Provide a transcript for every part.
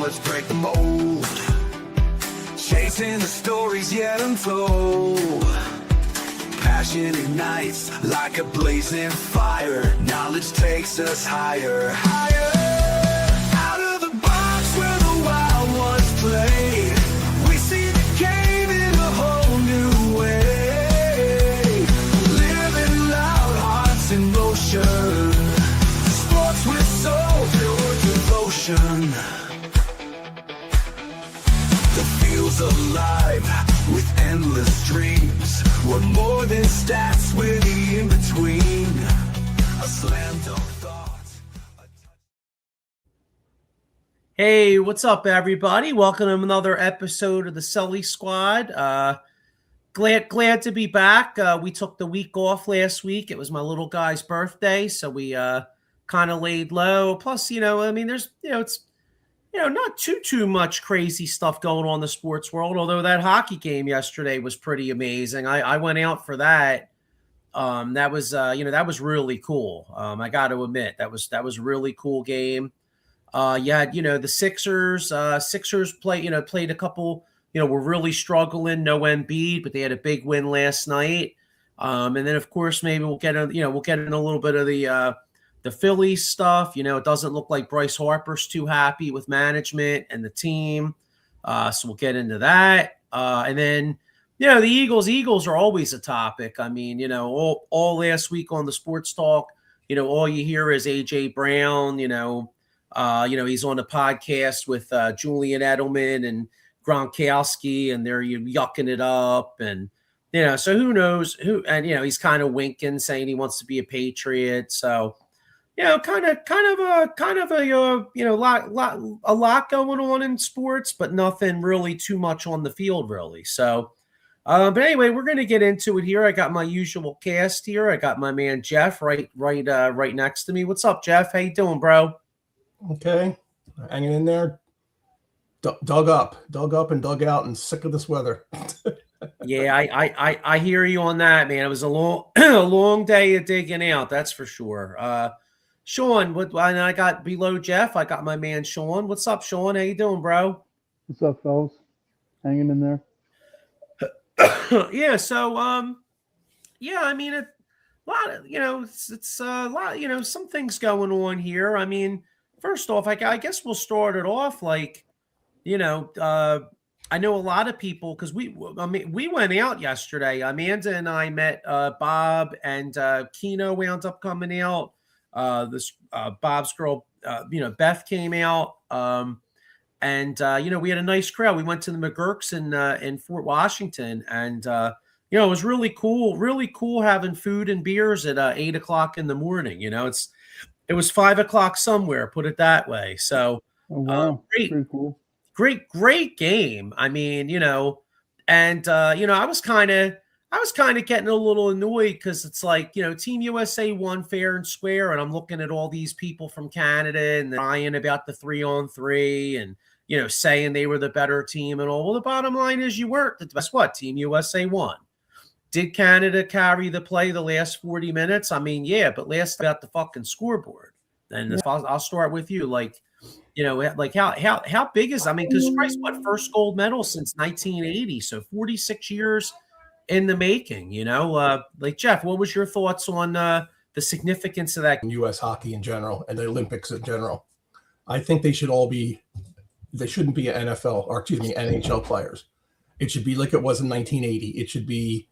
let's break the mold. Chasing the stories yet untold. Passion ignites like a blazing fire. Knowledge takes us higher, higher. Out of the box where the wild ones play. We see the game in a whole new way. Living loud, hearts in motion. Sports with soul, pure devotion. The field's alive with endless dreams. We're more than stats, we're the in-between. A slam dunk thought. Hey, what's up, everybody? Welcome to another episode of the Sully Squad. Glad to be back. We took the week off last week. It was my little guy's birthday, so we kind of laid low. Plus, there's, it's not too much crazy stuff going on in the sports world, although that hockey game yesterday was pretty amazing. I went out for that. That was really cool. I got to admit, that was a really cool game. You had, the Sixers played a couple, were really struggling, no Embiid, but they had a big win last night. And then of course, maybe we'll get in a little bit of the Phillies stuff. It doesn't look like Bryce Harper's too happy with management and the team. So we'll get into that. And then, the Eagles are always a topic. I mean, all last week on the sports talk, all you hear is AJ Brown, he's on the podcast with Julian Edelman and Gronkowski, and they're yucking it up. And, so who knows he's kind of winking, saying he wants to be a Patriot. So, kind of a lot going on in sports, but nothing really too much on the field, really. So, but anyway, we're going to get into it here. I got my usual cast here. I got my man Jeff right next to me. What's up, Jeff? How you doing, bro? Okay, hanging in there. Dug up and dug out, and sick of this weather. Yeah, I hear you on that, man. It was a long day of digging out, that's for sure. Sean, and I got below Jeff, I got my man Sean. What's up, Sean? How you doing, bro? What's up, fellas? Hanging in there. Yeah, so a lot of it's a lot, some things going on here. I mean, first off, I guess we'll start it off like, I know a lot of people because we went out yesterday. Amanda and I met Bob, and Keno wound up coming out. Bob's girl, Beth came out. And we had a nice crowd. We went to the McGurk's in Fort Washington, and it was really cool having food and beers at 8:00 in the morning. It was 5:00 somewhere, put it that way. So, oh, wow. Pretty cool. Great game. I mean, and I was kind of getting a little annoyed because it's like, Team USA won fair and square, and I'm looking at all these people from Canada and they're crying about the 3-on-3 and, saying they were the better team and all. Well, the bottom line is you weren't. Guess what? Team USA won. Did Canada carry the play the last 40 minutes? I mean, yeah, but last about the fucking scoreboard. And I'll start with you. Like, like how big is, I mean, because Christ, what, first gold medal since 1980. So 46 years in the making, like Jeff, what was your thoughts on the significance of that? U.S. hockey in general and the Olympics in general. I think they shouldn't be NHL players. It should be like it was in 1980. It should be,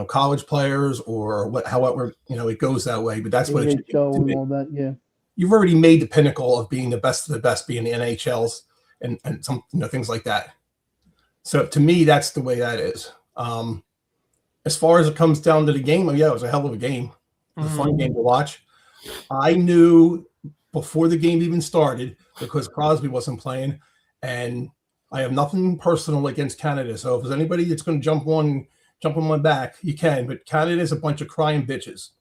college players or however, it goes that way, but that's what it should be. And all that, yeah. You've already made the pinnacle of being the best of the best, being the NHLs and some, things like that. So to me, that's the way that is. As far as it comes down to the game, it was a hell of a game. It was a fun game to watch. I knew before the game even started, because Crosby wasn't playing, and I have nothing personal against Canada. So if there's anybody that's going to jump on my back, you can. But Canada's a bunch of crying bitches.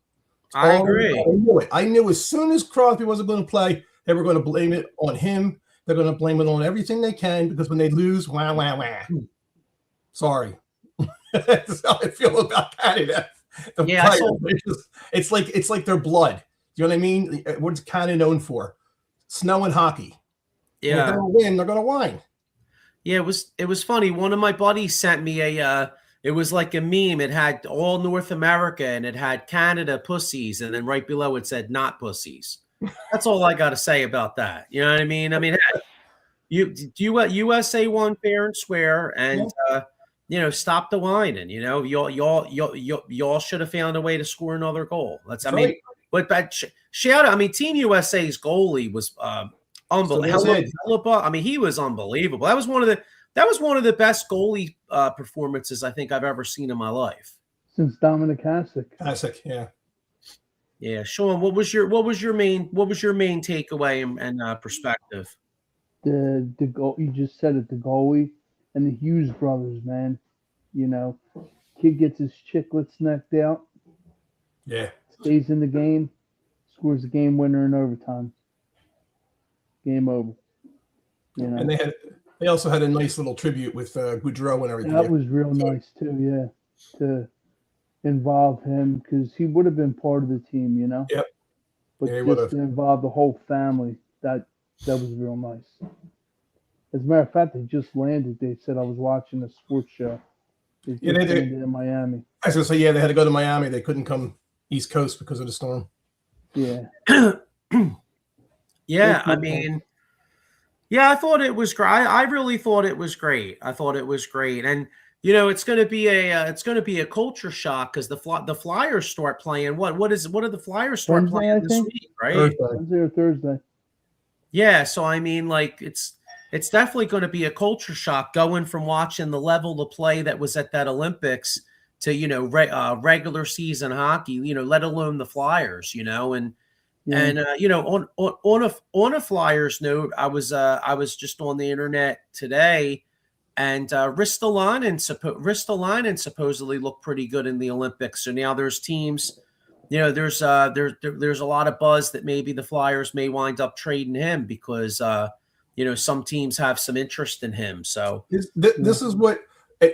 I agree. I knew it. I knew as soon as Crosby wasn't going to play, they were going to blame it on him. They're going to blame it on everything they can, because when they lose, wah, wah, wah. Sorry. That's how I feel about Canada. It's like their blood. You know what I mean? What's Canada known for? Snow and hockey. They're Yeah. going to win. They're going to whine. Yeah, it was funny. One of my buddies sent me it was like a meme. It had all North America and it had Canada pussies, and then right below it said not pussies. That's all I got to say about that. You know what I mean? I mean, USA won fair and square, and stop the whining. Y'all should have found a way to score another goal. That's right. But shout out. I mean, Team USA's goalie was unbelievable. I mean, he was unbelievable. That was one of the best goalie performances I think I've ever seen in my life. Since Dominic Hasek. Hasek, yeah. Yeah, Sean, what was your main takeaway and perspective? The goal, you just said it, the goalie and the Hughes brothers, man. Kid gets his chicklets knocked out. Yeah. Stays in the game, scores the game winner in overtime. Game over. And they also had a nice little tribute with Goudreau and everything. That was real nice too, yeah. To involve him because he would have been part of the team, Yep. But just to involve the whole family, that was real nice. As a matter of fact, they just landed. They said I was watching a sports show. They landed in Miami. I was going to say, they had to go to Miami. They couldn't come East Coast because of the storm. Yeah. Yeah, I mean, I thought it was great. I really thought it was great. I thought it was great, and it's going to be a culture shock because the Flyers start playing. What do the Flyers start playing this week? Right, Wednesday or Thursday. Yeah, so I mean, like it's definitely going to be a culture shock going from watching the level of play that was at that Olympics to regular season hockey. Let alone the Flyers. And. Yeah. And on a Flyers note, I was just on the internet today, and Ristolainen supposedly looked pretty good in the Olympics. So now there's teams, there's a lot of buzz that maybe the Flyers may wind up trading him because some teams have some interest in him. So this is what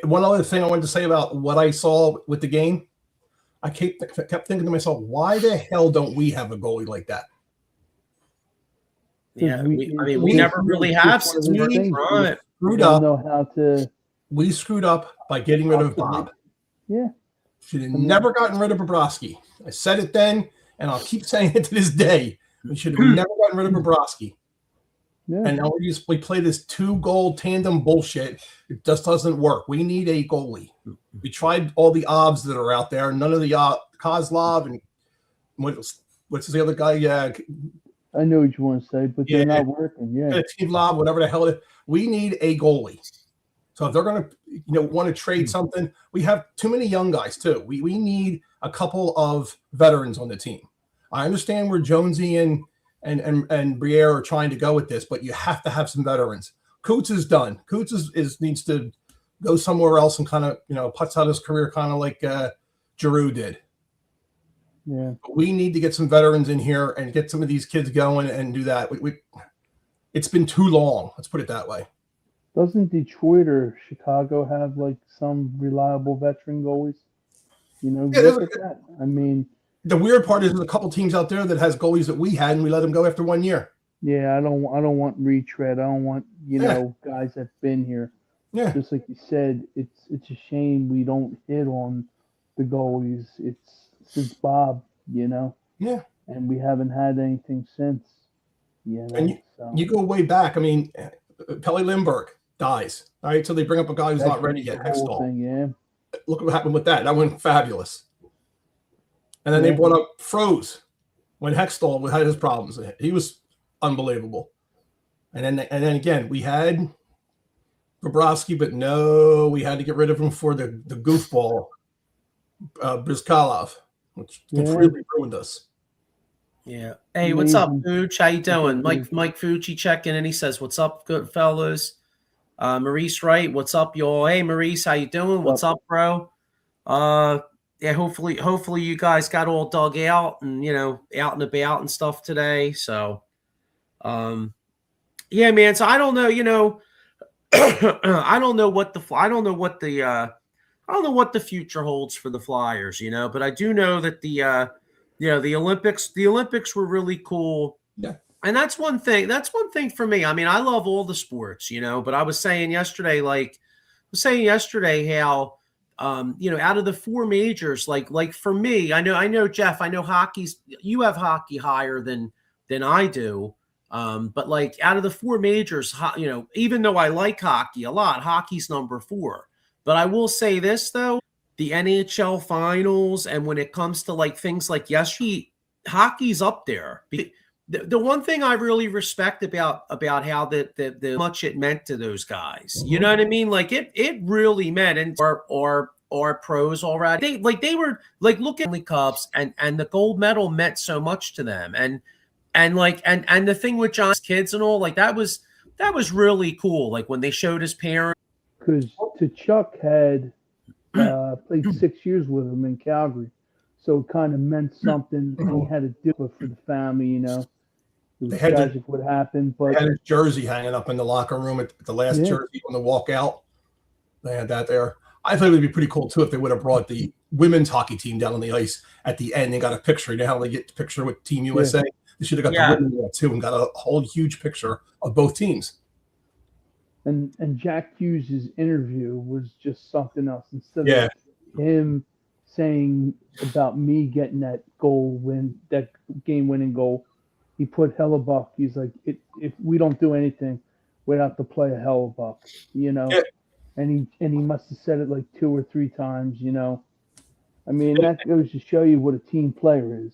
one other thing I wanted to say about what I saw with the game. I kept thinking to myself, why the hell don't we have a goalie like that? Yeah, we never really have since we screwed up. Know how to. We screwed up by getting rid of Bob. Yeah, should have never gotten rid of Bobrovsky. I said it then, and I'll keep saying it to this day. We should have never gotten rid of Bobrovsky. Yeah. And now we play this 2-goal tandem bullshit. It just doesn't work. We need a goalie. We tried all the obs that are out there. None of the Kozlov and what's the other guy? Yeah, I know what you want to say, but they're not working. Yeah, Team Lob, whatever the hell it is. We need a goalie. So if they're going to want to trade something, we have too many young guys too. We need a couple of veterans on the team. I understand where Jonesy and Briere are trying to go with this, but you have to have some veterans. Coots is done. Coots needs to go somewhere else and kind of, puts out his career kind of like Giroux did. Yeah. But we need to get some veterans in here and get some of these kids going and do that. It's been too long. Let's put it that way. Doesn't Detroit or Chicago have like some reliable veteran goalies? Look at that. I mean, the weird part is there's a couple teams out there that has goalies that we had and we let them go after 1 year. Yeah, I don't want retread. I don't want guys that've been here. Yeah, just like you said, it's a shame we don't hit on the goalies. It's since Bob, Yeah, and we haven't had anything since. And you go way back. I mean, Pelle Lindbergh dies. All right, so they bring up a guy who's not ready yet. Hextall. Yeah. Look what happened with that. That went fabulous. And then they brought up Froze when Hextall had his problems. He was unbelievable. And then again, we had Bobrovsky, but no, we had to get rid of him for the goofball Brizkalov, which really ruined us. Yeah. Hey, what's up, Fooch? How you doing? Mike Fucci checking in. He says, "What's up, good fellas?" Maurice Wright, what's up, y'all? Hey, Maurice, how you doing? What's up, bro? Yeah, hopefully you guys got all dug out and out and about and stuff today. So, yeah, man. So I don't know, I don't know what the future holds for the Flyers, but I do know that the Olympics were really cool. Yeah. And that's one thing. That's one thing for me. I mean, I love all the sports, but I was saying yesterday, how, out of the four majors, like for me, I know, Jeff, I know you have hockey higher than I do. But like out of the four majors, even though I like hockey a lot, hockey's number 4. But I will say this though, the NHL finals, and when it comes to like things like yesterday, hockey's up there. The one thing I really respect about how the much it meant to those guys, you know what I mean? Like it really meant, and or pros already. They were like, look at the Cubs, and the gold medal meant so much to them, and the thing with John's kids and all, like that was really cool. Like when they showed his parents, because Chuck had played 6 years with him in Calgary, so it kind of meant something. And he had to do it for the family, It was tragic what happened, but they had his jersey hanging up in the locker room at the last jersey on the walkout. They had that there. I thought it would be pretty cool too if they would have brought the women's hockey team down on the ice at the end. They got a picture. Now they get the picture with Team USA. They should have got the women there too and got a whole huge picture of both teams. And Jack Hughes' interview was just something else. Instead of him saying about me getting that that game-winning goal, he put Hellebuck. He's like, if we don't do anything, we'd have to play a Hellebuck, Yeah. And he must have said it like 2 or 3 times, I mean, that goes to show you what a team player is.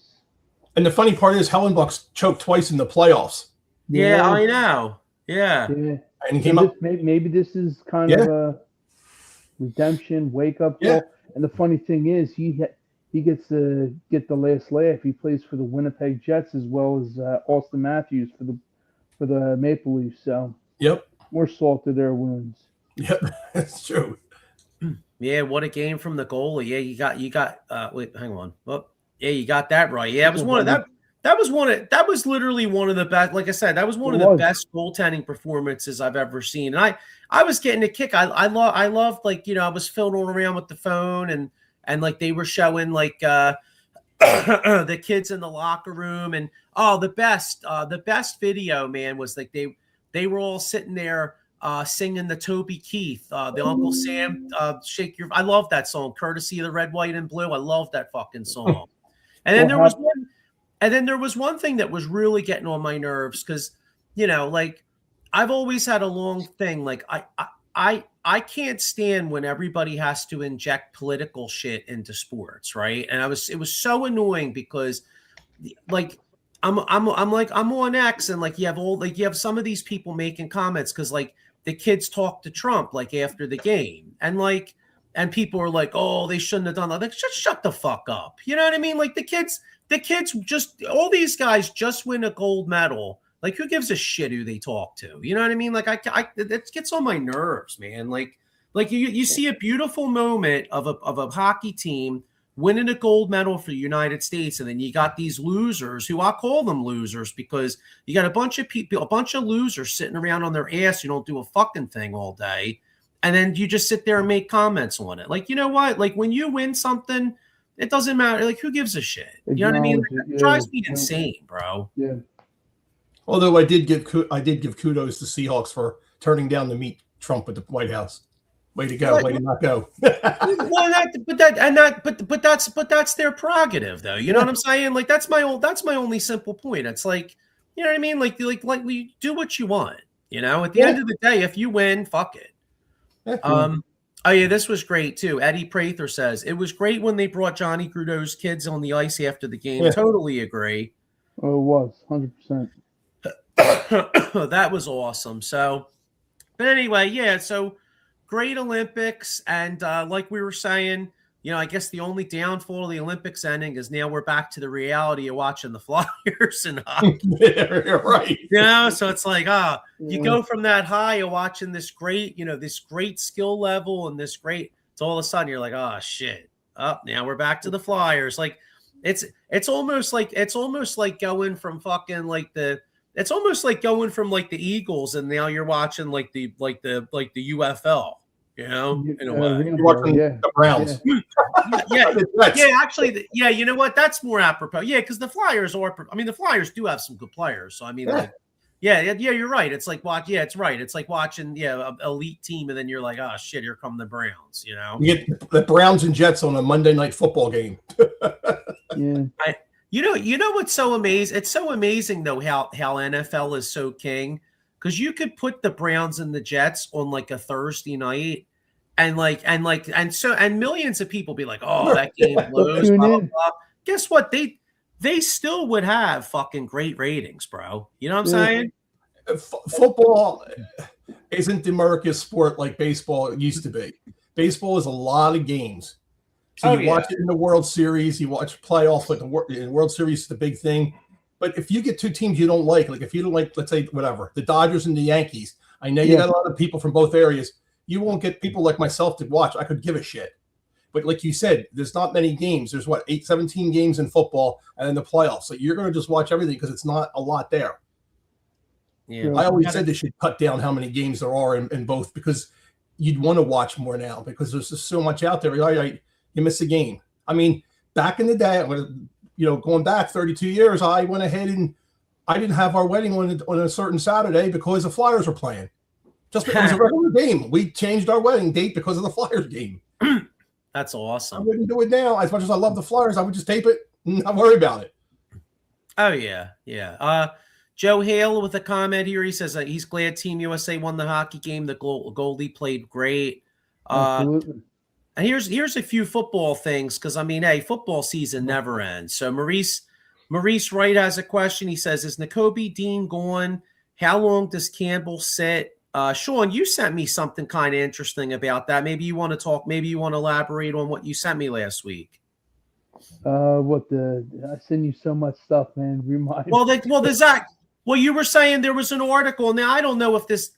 And the funny part is Hellebuck's choked twice in the playoffs. Yeah, I know. Yeah. And he came up. Maybe this is kind of a redemption, wake-up call. And the funny thing is, he gets to get the last laugh. He plays for the Winnipeg Jets as well as Austin Matthews for the Maple Leafs. So more salt to their wounds. Yep, that's true. Yeah, what a game from the goalie. Yeah, you got. Wait, hang on. Well, yeah, you got that right. Yeah, it was one of that. That was literally one of the best. Like I said, that was one of the best goaltending performances I've ever seen. And I was getting a kick. I loved like I was fiddling around with the phone and like they were showing like the kids in the locker room, and the best video, man, was like they were all sitting there singing the Toby Keith, the Uncle Sam Shake Your. I love that song, courtesy of the Red, White, and Blue. I love that fucking song. And then there was one thing that was really getting on my nerves because, like I've always had a long thing. Like I can't stand when everybody has to inject political shit into sports, right? And it was so annoying because, like, I'm on X and like you have some of these people making comments because like the kids talk to Trump like after the game and people are like, oh, they shouldn't have done that. Like, just shut the fuck up. You know what I mean? Like the kids just, all these guys just win a gold medal. Like, who gives a shit who they talk to? You know what I mean? Like, it gets on my nerves, man. Like you see a beautiful moment of a hockey team winning a gold medal for the United States, and then you got these losers who I call them losers because you got a bunch of people, a bunch of losers sitting around on their ass. You don't do a fucking thing all day, and then you just sit there and make comments on it. Like, you know what? Like, when you win something, it doesn't matter. Like, who gives a shit? You know what I mean? Like, it drives me insane, bro. Yeah. Although I did give kudos to Seahawks for turning down to meet Trump at the White House. Way to go! Way to not go. Well, but that's their prerogative, though. You know what I'm saying? Like, that's my only simple point. It's like, you know what I mean? Like we do what you want. At the end of the day, if you win, fuck it. Oh yeah, this was great too. Eddie Prather says it was great when they brought Johnny Grudeau's kids on the ice after the game. Yeah. Totally agree. Oh, it was 100%. That was awesome. So, but anyway, yeah. So. Great Olympics, and like we were saying, I guess the only downfall of the Olympics ending is now we're back to the reality of watching the Flyers and hockey. You're right. So it's like, you go from that high of watching this great, this great skill level and this great, so all of a sudden you're like, oh shit, now we're back to the Flyers. Like it's almost like going from fucking like it's almost like going from like the Eagles and now you're watching like the UFL. You know, in a way. You're watching the Browns. Yeah. Yeah, actually, yeah, you know what? That's more apropos. Yeah, because the Flyers the Flyers do have some good players. So, I mean, yeah, you're right. It's like it's right. It's like watching, an elite team, and then you're like, oh, shit, here come the Browns, you know? You get the Browns and Jets on a Monday night football game. Yeah. You know what's so amazing? It's so amazing, though, how NFL is so king, because you could put the Browns and the Jets on, like, a Thursday night, and millions of people be like, oh, that game blows, blah, blah, blah. Guess what? They still would have fucking great ratings, bro. You know what I'm saying? Football isn't the America's sport like baseball used to be. Baseball is a lot of games. So you watch it in the World Series, you watch playoffs, like the World Series is the big thing. But if you get two teams you don't like if you don't like, let's say, whatever, the Dodgers and the Yankees, I know you got a lot of people from both areas. You won't get people like myself to watch. I could give a shit. But like you said, there's not many games. There's 17 games in football and then the playoffs. So you're going to just watch everything because it's not a lot there. Yeah, I always said they should cut down how many games there are in both, because you'd want to watch more now because there's just so much out there. You miss a game. I mean, back in the day, going back 32 years, I went ahead and I didn't have our wedding on a certain Saturday because the Flyers were playing. Just it was a regular game. We changed our wedding date because of the Flyers game. That's awesome. I wouldn't do it now. As much as I love the Flyers, I would just tape it and not worry about it. Oh, yeah. Yeah. Joe Hale with a comment here. He says he's glad Team USA won the hockey game. The goalie played great. Absolutely. And here's a few football things, because, I mean, hey, football season never ends. So Maurice Wright has a question. He says, is Nakobe Dean gone? How long does Campbell sit? Sean, you sent me something kind of interesting about that. Maybe you want to talk. Maybe you want to elaborate on what you sent me last week. I send you so much stuff, man. Well, you were saying there was an article. Now, I don't know if this.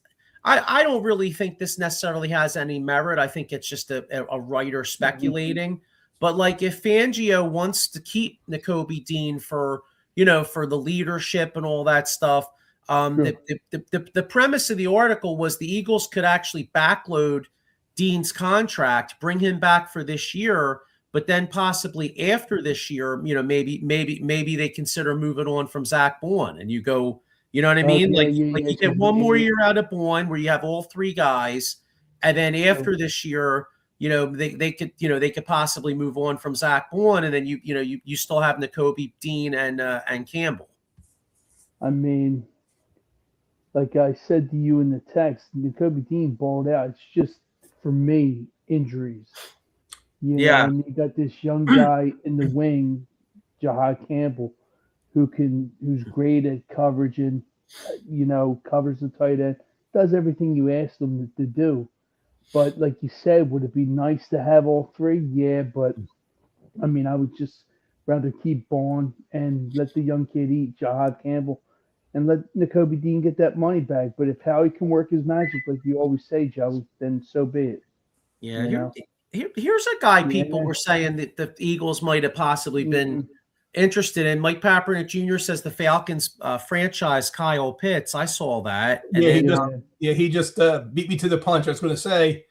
I don't really think this necessarily has any merit. I think it's just a writer speculating. But like, if Fangio wants to keep Nakobe Dean for the leadership and all that stuff. The premise of the article was the Eagles could actually backload Dean's contract, bring him back for this year, but then possibly after this year, maybe they consider moving on from Zach Bourne, and you go, you know what I mean? You get one more year out of Bourne where you have all three guys, and then after this year, they could possibly move on from Zach Bourne, and then you still have Nakobe Dean and Campbell. I mean, like I said to you in the text, Nakobe Dean balled out. It's just, for me, injuries. And you got this young guy in the wing, Jahad Campbell, who's great at coverage and covers the tight end, does everything you ask him to do. But like you said, would it be nice to have all three? Yeah, but I mean, I would just rather keep Bourne and let the young kid eat, Jahad Campbell, and let Nakobe Dean get that money back. But if Howie can work his magic, like you always say, Joe, then so be it. Yeah, here's a guy people were saying that the Eagles might have possibly been interested in. Mike Papernick Jr. says the Falcons franchise Kyle Pitts. I saw that. And he just beat me to the punch. I was going to say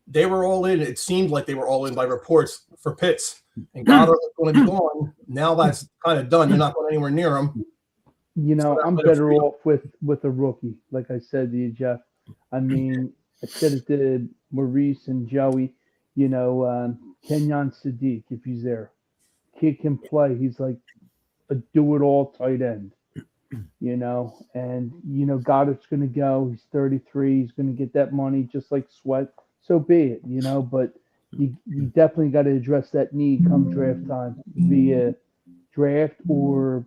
they were all in. It seemed like they were all in by reports for Pitts. And Goddard was going to be gone. Now that's kind of done. You're not going anywhere near him. I'm better off with a rookie, like I said to you, Jeff. I mean, I said it to Maurice and Joey, Kenyon Sadiq, if he's there. Kid can play. He's like a do-it-all tight end, and, Goddard's going to go. He's 33. He's going to get that money just like Sweat. So be it, but you definitely got to address that need come draft time via draft, or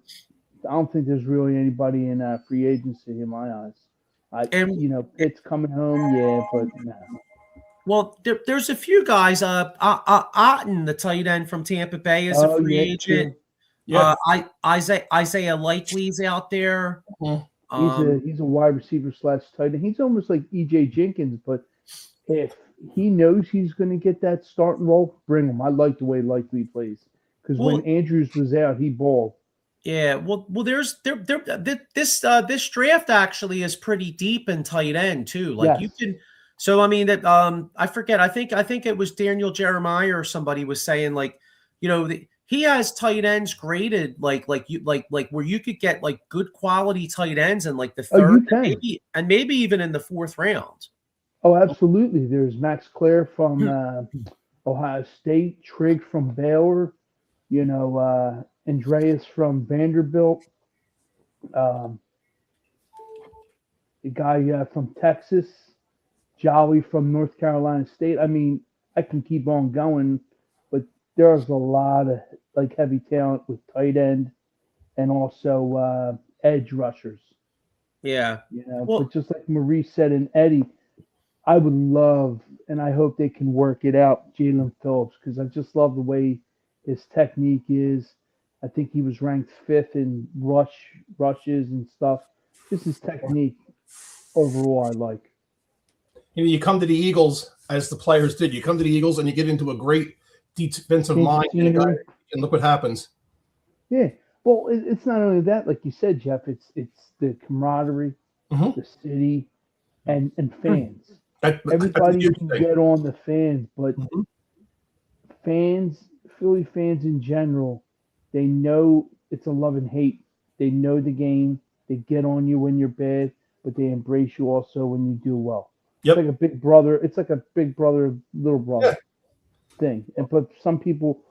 I don't think there's really anybody in free agency in my eyes. Pitt's coming home, but no. Well, there's a few guys. Otten, the tight end from Tampa Bay, is a free agent. Yeah. Isaiah Likely's out there. He's a wide receiver / tight end. He's almost like EJ Jenkins, but if he knows he's going to get that starting role, bring him. I like the way Likely plays, because when Andrews was out, he balled. Yeah, well, this draft actually is pretty deep in tight end too. Like, So I mean that I forget. I think it was Daniel Jeremiah or somebody was saying like, he has tight ends graded like where you could get like good quality tight ends in like the Oh, third you can. and maybe even in the fourth round. Oh, absolutely. There's Max Clare from Ohio State, Trigg from Baylor, Andreas from Vanderbilt, um, the guy from Texas, Jolly from North Carolina State. I mean, I can keep on going, but there's a lot of like heavy talent with tight end and also edge rushers. Yeah. But just like Maurice said and Eddie, I would love, and I hope they can work it out, Jalen Phillips, because I just love the way his technique is. I think he was ranked 5th in rushes and stuff. Just his technique overall, I like. You come to the Eagles as the players did. You come to the Eagles and you get into a great defensive line, and look what happens. Yeah. Well, it's not only that, like you said, Jeff. It's the camaraderie, the city, and fans. Everybody can get on the fans, but Philly fans in general, they know it's a love and hate. They know the game. They get on you when you're bad, but they embrace you also when you do well. Yep. It's like a big brother. It's like a big brother, little brother thing. But some people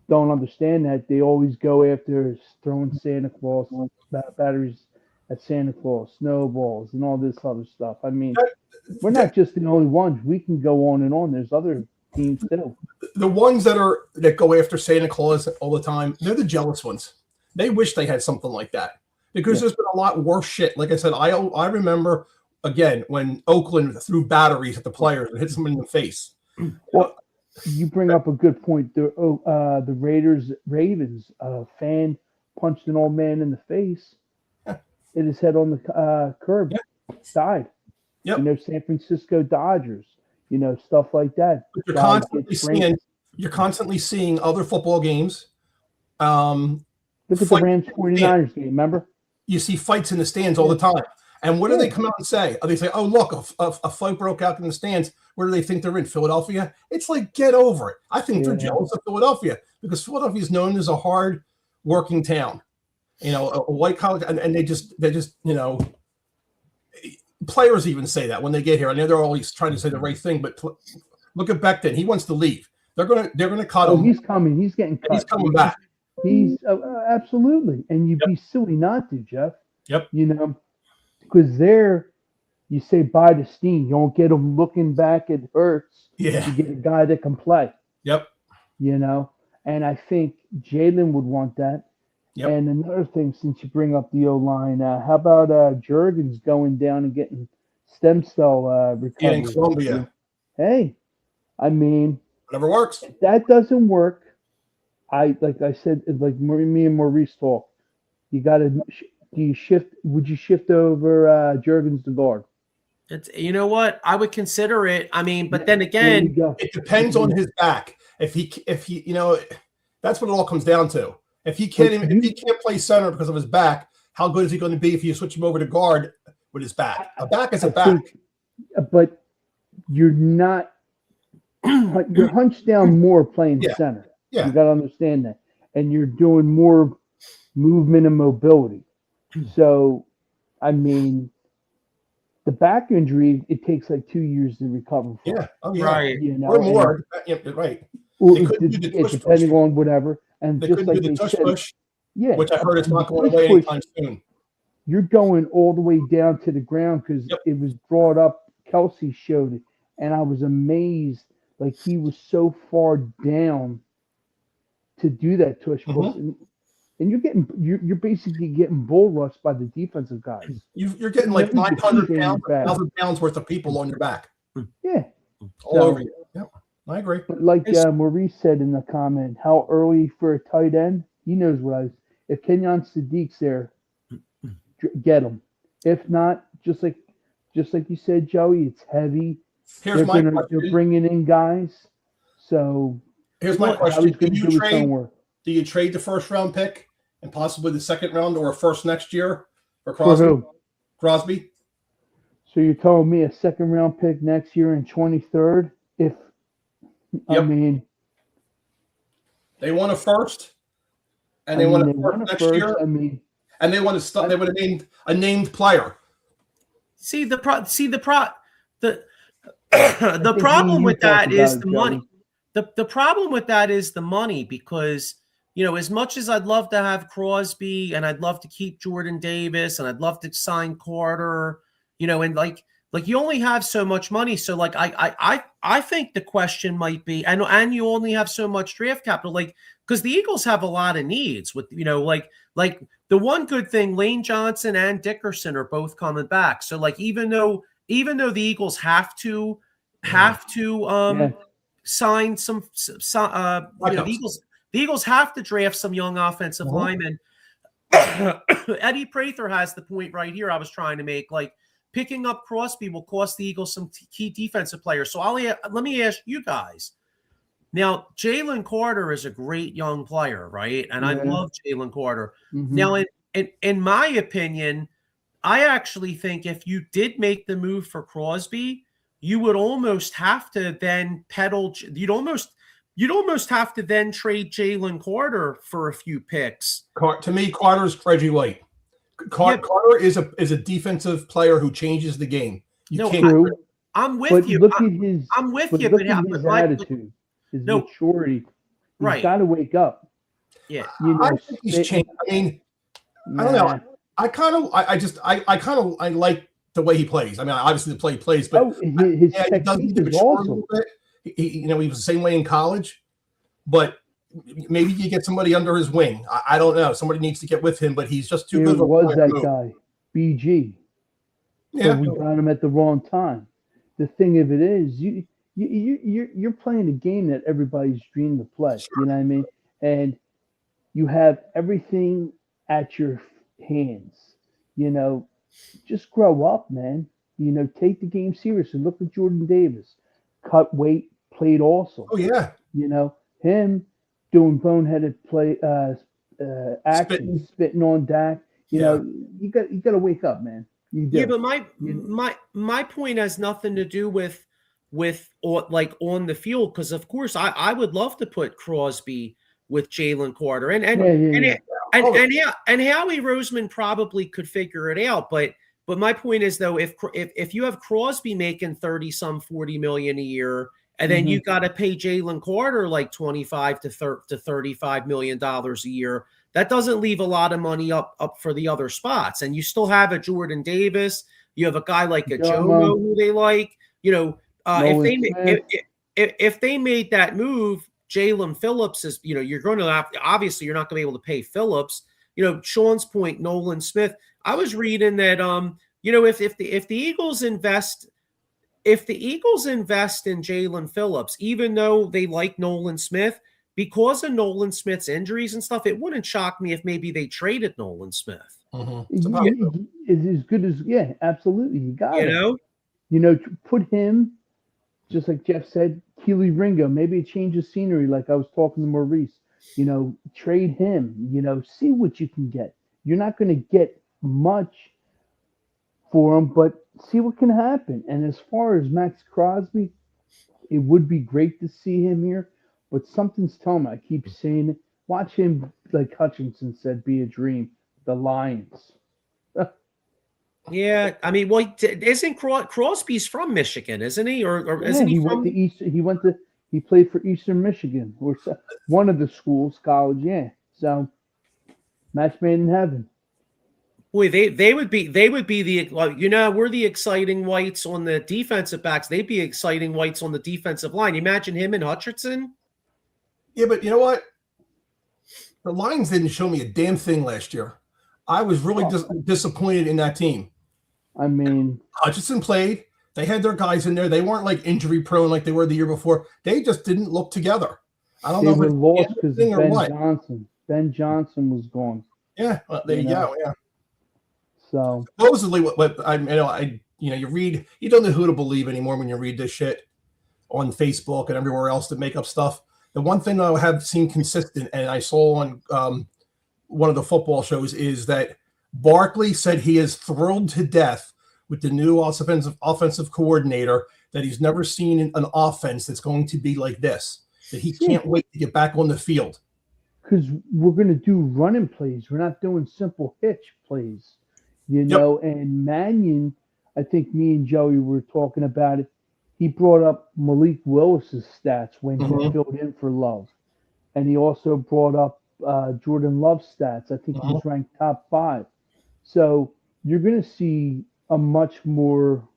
don't understand that. They always go after throwing Santa Claus batteries at Santa Claus, snowballs, and all this other stuff. I mean, we're not just the only ones. We can go on and on. There's other teams too. The ones that go after Santa Claus all the time, they're the jealous ones. They wish they had something like that because there's been a lot worse shit. Like I said, I remember again when Oakland threw batteries at the players and hit someone in the face. Well, you bring up a good point. The Ravens fan punched an old man in the face. Hit his head on the curb. Died. Yep. San Francisco Dodgers. Stuff like that. You're constantly seeing other football games. Look at the Rams 49ers game. Remember? You see fights in the stands all the time. And what do they come out and say? They say, "Oh, look, a fight broke out in the stands." Where do they think they're in? Philadelphia? It's like, get over it. I think they're jealous of Philadelphia because Philadelphia is known as a hard working town. A white collar, and they just players even say that when they get here. I know they're always trying to say the right thing, but look at Becton. He wants to leave. They're gonna cut him. He's coming. He's getting cut. He's coming back. He's absolutely, and you'd be silly not to, Jeff. Yep. Because there, you say bye to Steen. You don't get him looking back. It hurts. Yeah. You get a guy that can play. Yep. And I think Jalen would want that. Yep. And another thing, since you bring up the O-line, how about Juergens going down and getting stem cell recovery? In Columbia. Hey, I mean, whatever works. If that doesn't work, like I said, like me and Maurice talk, you got to. Would you shift over Juergens to guard? It's what I would consider it. I mean, but then again, it depends on his back. If he, that's what it all comes down to. If he can't play center because of his back, how good is he going to be if you switch him over to guard with his back? A back is a back. But you're not. You're hunched down more playing center. Yeah. You got to understand that, and you're doing more movement and mobility. So, I mean, the back injury, it takes like 2 years to recover from. Yeah. Oh, yeah. Right. Or more. Right. Well, depending on whatever. And they just like do the tush push, yeah, which I heard is not going away anytime soon. You're going all the way down to the ground because it was brought up. Kelsey showed it, and I was amazed. Like he was so far down to do that tush push. And you're basically getting bull rushed by the defensive guys. You're getting like 900 pounds, 1,000 pounds worth of people on your back. Yeah, all over you. Yep, I agree. But like Maurice said in the comment, how early for a tight end? He knows what if Kenyon Sadiq's there, get him. If not, just like you said, Joey, it's heavy. They're bringing in guys. So here's my question: Do you trade the first round pick and possibly the second round or a first next year for Crosby? For who? Crosby. So you're telling me a second round pick next year in 23rd? If I Yep. mean, They want a first, and I they want mean, a they first won a next first. year, I mean, and they want to stop. They would have named a named player. The I the think me problem and you with talked that is about the it, money. Joey. The problem with that is the money, because as much as I'd love to have Crosby and I'd love to keep Jordan Davis and I'd love to sign Carter, and like you only have so much money. So like I think the question might be, and you only have so much draft capital, like, because the Eagles have a lot of needs with like the one good thing, Lane Johnson and Dickerson are both coming back. So like even though the Eagles have to Yeah. sign some the Eagles have to draft some young offensive linemen. Eddie Prather has the point right here I was trying to make. Like, picking up Crosby will cost the Eagles some key defensive players. So let me ask you guys. Now, Jalen Carter is a great young player, right? And I love Jalen Carter. Mm-hmm. Now, in my opinion, I actually think if you did make the move for Crosby, you would almost have to then you'd almost have to then trade Jalen Carter for a few picks. To me, Carter's Reggie White. Carter is a defensive player who changes the game. I'm with but you. Look at his. I'm with but you. Look at his attitude, his maturity. He's got to wake up. Yeah, I think he's changed. I mean, I don't know. I like the way he plays. I mean, obviously the play he plays, but his technique is awesome. He was the same way in college, but maybe you get somebody under his wing. I don't know. Somebody needs to get with him, but he's just too good. Was that guy, BG? Yeah, we got him at the wrong time. The thing of it is, you're playing a game that everybody's dreamed to play. You know what I mean? And you have everything at your hands. Just grow up, man. Take the game seriously. Look at Jordan Davis. Cut weight, played awesome. Oh yeah. Him doing boneheaded play action, spitting on Dak. You got to wake up, man. Yeah, but my point has nothing to do with like on the field, because of course I would love to put Crosby with Jalen Carter and Howie Roseman probably could figure it out, but my point is, though, if you have Crosby making 40 million a year, and then you got to pay Jalen Carter like $25 to $35 million a year, that doesn't leave a lot of money up for the other spots. And you still have a Jordan Davis. You have a guy like a Jomo who they like. If they made that move, Jalen Phillips is, you're going to have, obviously you're not going to be able to pay Phillips. Sean's point, Nolan Smith. I was reading that if the Eagles invest in Jalen Phillips, even though they like Nolan Smith, because of Nolan Smith's injuries and stuff, it wouldn't shock me if maybe they traded Nolan Smith. Mm-hmm. Is as good as absolutely. You got it. Put him, just like Jeff said, Keely Ringo, maybe a change of scenery, like I was talking to Maurice. Trade him. See what you can get. You're not going to get much for him, but see what can happen. And as far as Max Crosby, it would be great to see him here. But something's telling me, I keep saying it, watch him, like Hutchinson said, be a dream. The Lions. Yeah, I mean, isn't Crosby's from Michigan, isn't he? Or isn't he from? He played for Eastern Michigan, or one of the schools, college. Yeah, so match made in heaven. Boy, they would be the we're the exciting whites on the defensive backs. They'd be exciting whites on the defensive line. Imagine him and Hutchinson. Yeah, but you know what? The Lions didn't show me a damn thing last year. I was really disappointed in that team. I mean, Hutchinson played. They had their guys in there. They weren't like injury prone like they were the year before. They just didn't look together. I don't know if they were lost because Ben Ben Johnson was gone. Yeah, well, there you go. Yeah. So supposedly, what you read, you don't know who to believe anymore when you read this shit on Facebook and everywhere else to make up stuff. The one thing I have seen consistent, and I saw on one of the football shows, is that Barkley said he is thrilled to death with the new offensive coordinator that he's never seen an offense that's going to be like this, that he can't wait to get back on the field. Because we're going to do running plays. We're not doing simple hitch plays, you know. And Mannion, I think me and Joey were talking about it. He brought up Malik Willis's stats when he filled in for Love. And he also brought up Jordan Love's stats. I think he's ranked top 5. So you're going to see a much more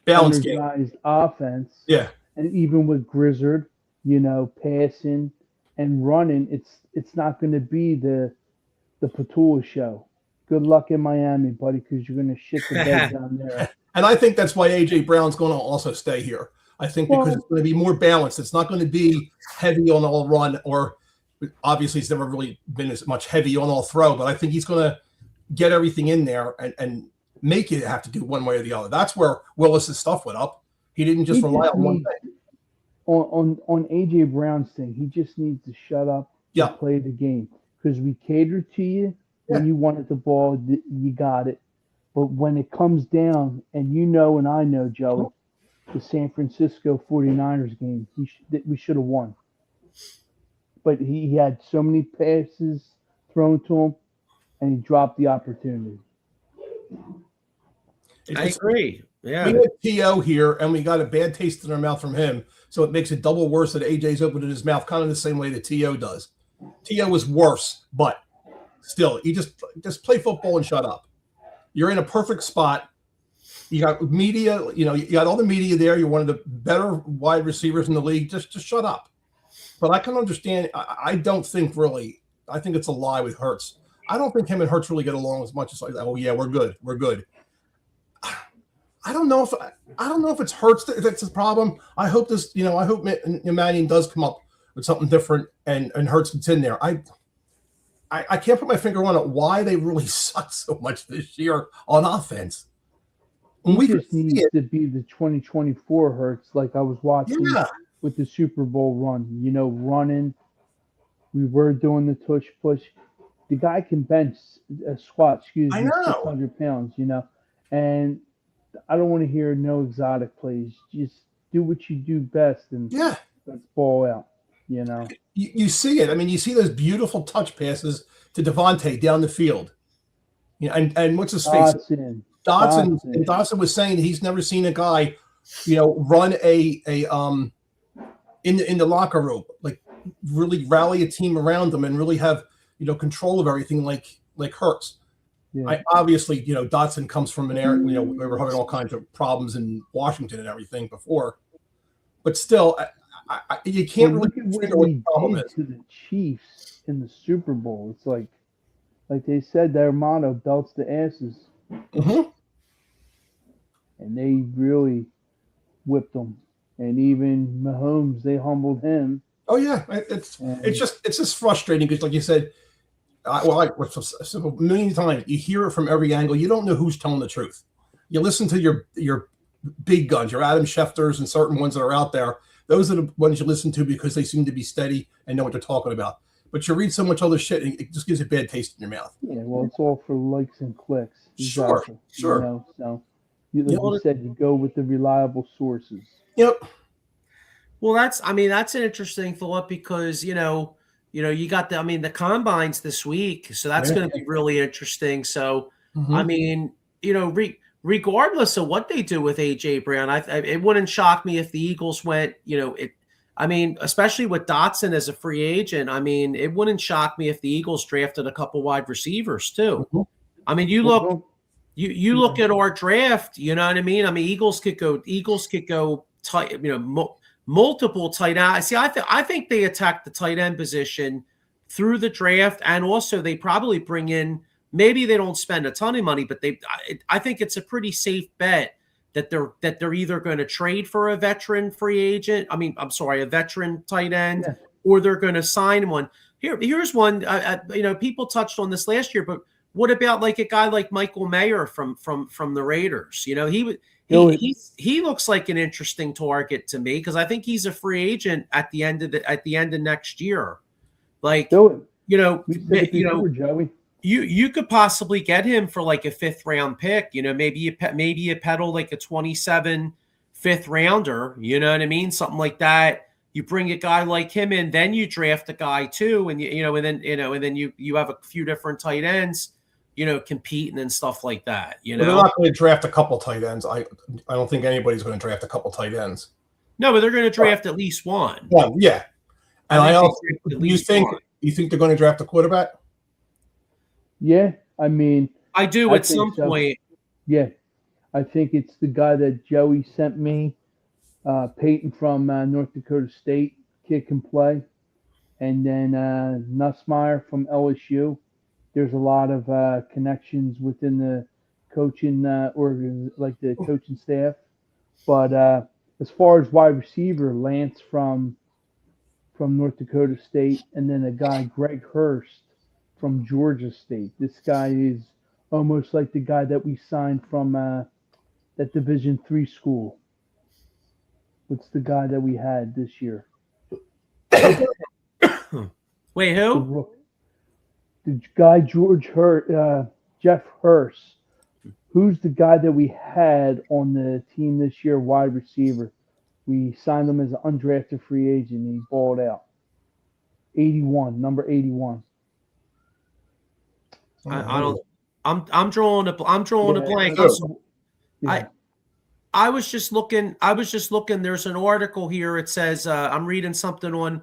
balanced energized offense. Yeah. And even with Grizzard, you know, passing and running, it's not going to be the Patula show. Good luck in Miami, buddy, because you're going to shit the bed down there. And I think that's why A.J. Brown's going to also stay here. I think because it's going to be more balanced. It's not going to be heavy on all run, or obviously it's never really been as much heavy on all throw, but I think he's going to get everything in there and make it have to do one way or the other. That's where Willis's stuff went up. He didn't just rely on one thing. On A.J. Brown's thing, he just needs to shut up and play the game, because we catered to you when you wanted the ball, you got it. But when it comes down, and you know and I know, Joey, the San Francisco 49ers game, we should have won. But he had so many passes thrown to him, and he dropped the opportunity. I agree. Yeah. We had T.O. here, and we got a bad taste in our mouth from him, so it makes it double worse that A.J.'s opening his mouth kind of the same way that T.O. does. T.O. was worse, but still, you just play football and shut up. You're in a perfect spot. You got media, you know, you got all the media there. You're one of the better wide receivers in the league. Just shut up. But I can understand. I don't think really. I think it's a lie with Hurts. I don't think him and Hurts really get along as much as like, oh yeah, we're good. I don't know if it's Hurts that's the problem. I hope this, you know, I hope Mannion does come up with something different and Hurts gets in there. I can't put my finger on it why they really suck so much this year on offense. He just needs to be the 2024 Hurts, like I was watching with the Super Bowl run. You know, running. We were doing the tush push. The guy can bench a squat, 600 pounds, you know. And I don't want to hear no exotic plays. Just do what you do best and let's ball out, you know. You see it. I mean, you see those beautiful touch passes to Devontae down the field. You know, and what's his face? Dotson was saying that he's never seen a guy, you know, run in the locker room, like really rally a team around them and really have, you know, control of everything like Hurts. Yeah. Obviously, you know, Dotson comes from an area, you know, we were having all kinds of problems in Washington and everything before, but still, you can't really figure what the problem is. To the Chiefs in the Super Bowl, it's like they said, their motto, belts to asses. Mm-hmm. And they really whipped them. And even Mahomes, they humbled him. Oh yeah, it's just frustrating because, like you said, a million times you hear it from every angle. You don't know who's telling the truth. You listen to your big guns, your Adam Schefters, and certain ones that are out there. Those are the ones you listen to because they seem to be steady and know what they're talking about. But you read so much other shit, and it just gives you a bad taste in your mouth. Yeah, well, it's all for likes and clicks. Sure. You know? So, you said, you go with the reliable sources. Yep. Well, that's an interesting thought because, you got the combines this week. So that's going to be really interesting. So, I mean, regardless of what they do with A.J. Brown, it wouldn't shock me if the Eagles went, especially with Dotson as a free agent. I mean, it wouldn't shock me if the Eagles drafted a couple wide receivers too. Mm-hmm. I mean, you look at our draft, you know what I mean? I mean, Eagles could go tight, multiple tight ends. See, I think they attack the tight end position through the draft, and also they probably bring in. Maybe they don't spend a ton of money, but I think it's a pretty safe bet that they're either going to trade for a veteran free agent. A veteran tight end, or they're going to sign one. Here's one. People touched on this last year, but what about like a guy like Michael Mayer from the Raiders? He looks like an interesting target to me because I think he's a free agent at the end of next year. Like, Joey. You could possibly get him for like a 5th round pick. You know, maybe you peddle like a 27 5th rounder. You know what I mean? Something like that. You bring a guy like him in, then you draft a guy too, and and then you have a few different tight ends, competing and stuff like that. But they're not going to draft a couple tight ends. I don't think anybody's going to draft a couple tight ends. No, but they're going to draft at least one. One, yeah. And I also, you think they're going to draft a quarterback? Yeah, I mean, I do at some point. Yeah, I think it's the guy that Joey sent me, Peyton from North Dakota State, kid can play, and then Nussmeier from LSU. There's a lot of connections within the coaching like the coaching staff. But as far as wide receiver, Lance from North Dakota State, and then a guy Greg Hurst from Georgia State. This guy is almost like the guy that we signed from that Division III school. What's the guy that we had this year? Wait, who? The guy Jeff Hurst. Who's the guy that we had on the team this year, wide receiver? We signed him as an undrafted free agent. He balled out. 81, number 81. I don't. I'm drawing a blank. Yeah. I was just looking. There's an article here. It says I'm reading something on.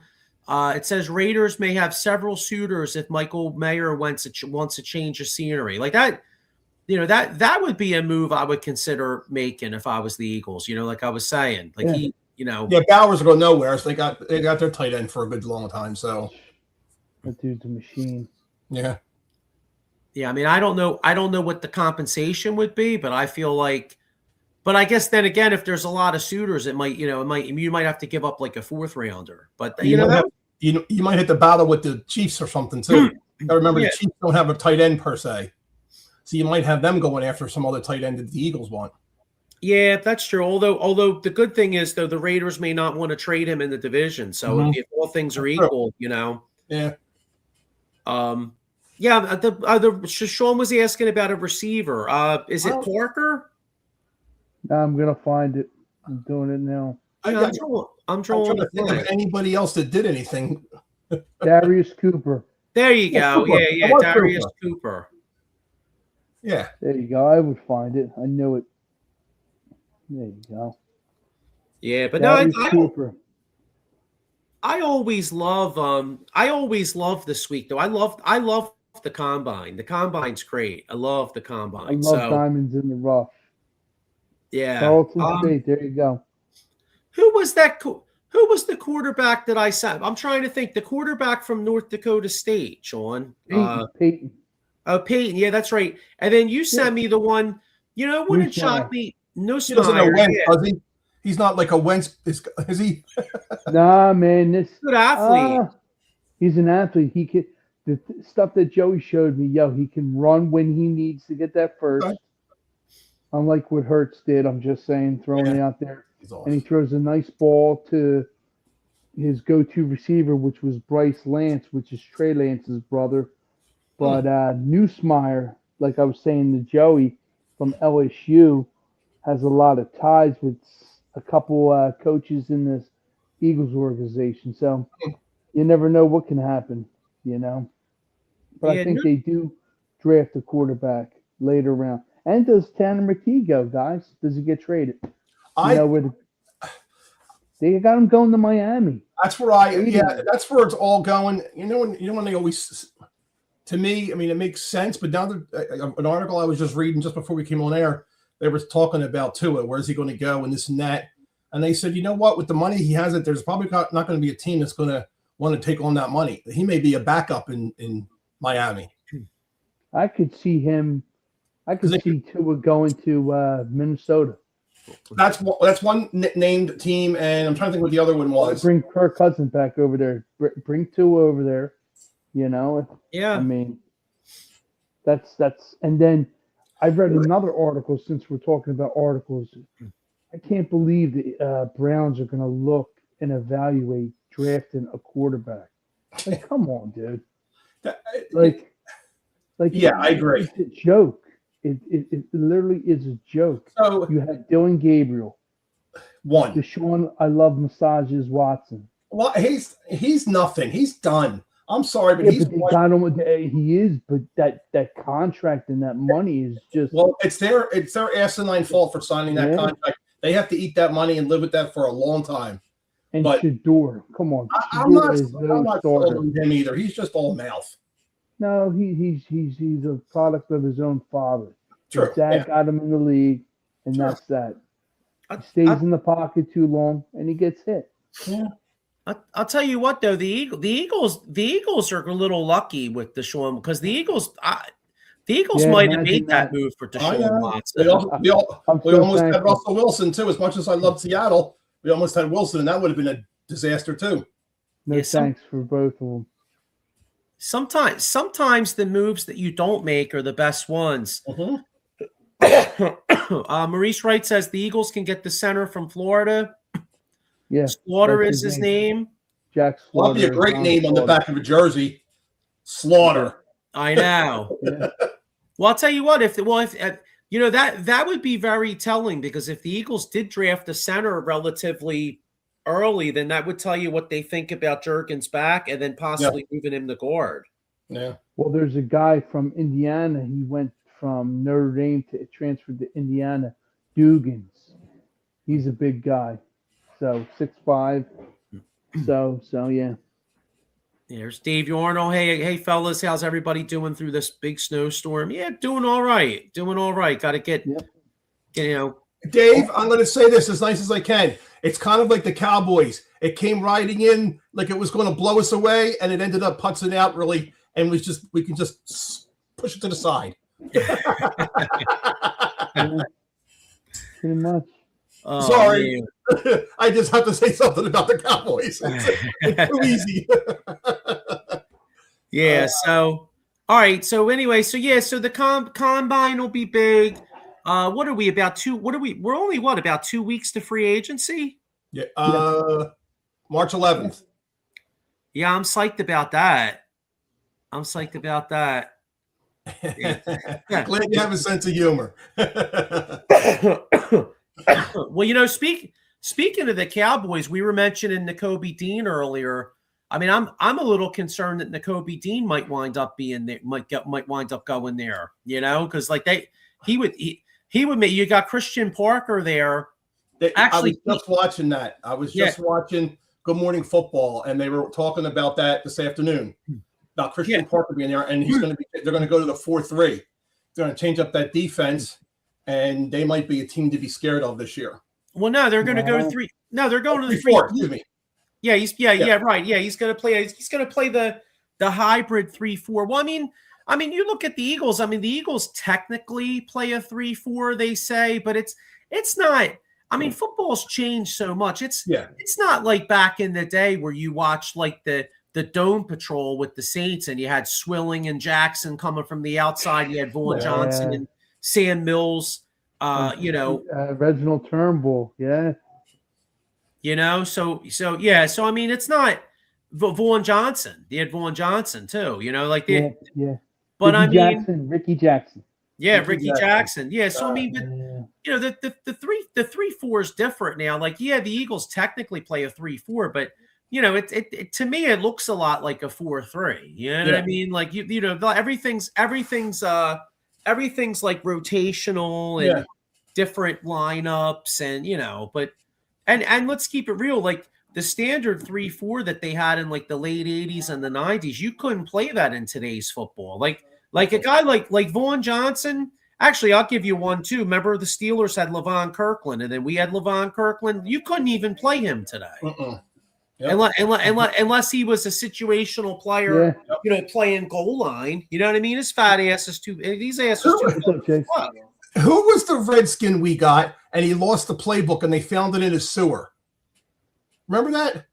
It says Raiders may have several suitors if Michael Mayer wants to change the scenery. Like that. That would be a move I would consider making if I was the Eagles. Like I was saying, Yeah, Bowers will go nowhere. So they got their tight end for a good long time. So that dude's a machine. Yeah. Yeah, I mean, I don't know what the compensation would be, but I feel like, but I guess then again, if there's a lot of suitors, you might have to give up like a 4th rounder. But you might have to battle with the Chiefs or something too. I remember the Chiefs don't have a tight end per se. So you might have them going after some other tight end that the Eagles want. Yeah, that's true. Although the good thing is, though, the Raiders may not want to trade him in the division. So if all things are equal, Yeah. Sean was asking about a receiver. Is it Parker? I'm gonna find it. I'm doing it now. I'm drawing to think of anybody else that did anything. Darius Cooper. There you go. Yeah, Darius Cooper. Yeah. There you go. I would find it. I knew it. There you go. Yeah, but Cooper. I always love this week though. I love the combine. The combine's great. I love the combine. I love diamonds in the rough. Yeah. Carlton State. There you go. Who was that? Who was the quarterback that I said? I'm trying to think. The quarterback from North Dakota State, Sean. Peyton. Oh, Peyton. Yeah, that's right. And then you sent me the one. Wouldn't shock me. No, he doesn't know Wentz, does he? He's not like a Wentz. Is he? Nah, man. This good athlete. He's an athlete. He can. The stuff that Joey showed me. He can run when he needs to get that first. Okay. Unlike what Hurts did, I'm just saying, throwing it out there. And he throws a nice ball to his go-to receiver, which was Bryce Lance, which is Trey Lance's brother. But Nussmeier, like I was saying to Joey from LSU, has a lot of ties with a couple coaches in this Eagles organization. So you never know what can happen, But I think they do draft a quarterback later round. And does Tanner McKee go, guys? Does he get traded? They got him going to Miami. That's where that's where it's all going. When they always, to me, I mean, it makes sense. But now an article I was just reading just before we came on air, they were talking about Tua. Where's he going to go and this and that? And they said, you know what? With the money he has, there's probably not going to be a team that's going to want to take on that money. He may be a backup in Miami. I could see him. I could see Tua going to Minnesota. That's one named team, and I'm trying to think what the other one was. Bring Kirk Cousins back over there. Bring Tua over there. Yeah. I mean, that's. And then I read another article. Since we're talking about articles, I can't believe the Browns are going to look and evaluate drafting a quarterback. Like, come on, dude. Like, Yeah, I agree. It's a joke. It literally is a joke. So You had Dylan Gabriel, one. Deshaun, I love massages, Watson. Well, he's nothing. He's done. I'm sorry, but Yeah, he's but they got him. He is, but that contract and that money is just. well. It's their asinine fault for signing that Yeah. contract. They have to eat that money and live with that for a long time. And But Shador, come on, I'm not is sold on him either. He's just all mouth. No, he's a product of his own father. True. His dad got him in the league, and Sure. that's that. He stays in the pocket too long, and he gets hit. Yeah. I'll tell you what, though, the Eagles are a little lucky with Deshaun, because the Eagles might have made that move for Deshaun Watson. We almost had Russell Wilson too. As much as I love Seattle, we almost had Wilson, and that would have been a disaster too. No thanks for both of them. Sometimes the moves that you don't make are the best ones. Maurice Wright says the Eagles can get the center from Florida. Yeah, Slaughter is his name. Jack Slaughter. Well, that'd be a great name on the back of a jersey. Slaughter. I know. Yeah. Well, I'll tell you what. If you know, that would be very telling, because if the Eagles did draft a center relatively early, then that would tell you what they think about Jurgens back, and then possibly moving him to guard. Yeah. Well, there's a guy from Indiana. He went from Notre Dame to transferred to Indiana. Dugans. He's a big guy. So 6'5". So yeah. There's Dave Yorno. Hey fellas, how's everybody doing through this big snowstorm? Yeah, doing all right. Got to get Dave, I'm going to say this as nice as I can. It's kind of like the Cowboys. It came riding in like it was going to blow us away, and it ended up putzing out really, and we can just push it to the side. Pretty much. Oh, sorry. I just have to say something about the Cowboys. It's too easy. Yeah. So, all right. So anyway, so the combine will be big. What are we about we're only about 2 weeks to free agency? Yeah. March 11th. Yeah, I'm psyched about that. Yeah. Glad you have a sense of humor. Well, you know, speaking of the Cowboys, we were mentioning Nakobe Dean earlier. I mean, I'm a little concerned that Nakobe Dean might wind up being there, might wind up going there. You know, because like he would make. You got Christian Parker there. Actually, I was just watching that. I was just watching Good Morning Football, and they were talking about that this afternoon about Christian Parker being there, and they're going to go to the 4-3. They're going to change up that defense, and they might be a team to be scared of this year. Well, no, they're going to go to 3. No, they're going to the 3-4. Excuse me. Yeah, right. Yeah, he's going to play the hybrid 3-4. Well, I mean, you look at the Eagles. I mean, the Eagles technically play a 3-4, they say, but it's not. I mean, football's changed so much. It's not like back in the day where you watched like the Dome Patrol with the Saints, and you had Swilling and Jackson coming from the outside. You had Vaughn Johnson and Sam Mills. Reginald Turnbull, You know, so I mean, it's not Vaughn Johnson. They had Vaughn Johnson too. You know, like they. Yeah. But Ricky Jackson. Yeah, Ricky Jackson. Yeah, so I mean, but you know, the 3-4 is different now. Like, yeah, the Eagles technically play a 3-4, but you know, it to me it looks a lot like a 4-3. You know what I mean? Like you know, everything's like rotational and different lineups, and you know, but and let's keep it real, like the standard 3-4 that they had in like the late 80s and the 90s, you couldn't play that in today's football. Like a guy like Vaughn Johnson. Actually, I'll give you one too. Remember the Steelers had LaVon Kirkland, and then we had LaVon Kirkland. You couldn't even play him today. Unless he was a situational player, you know, playing goal line. You know what I mean? His fat ass is too. These asses too. Who was the Redskin we got, and he lost the playbook, and they found it in his sewer? Remember that?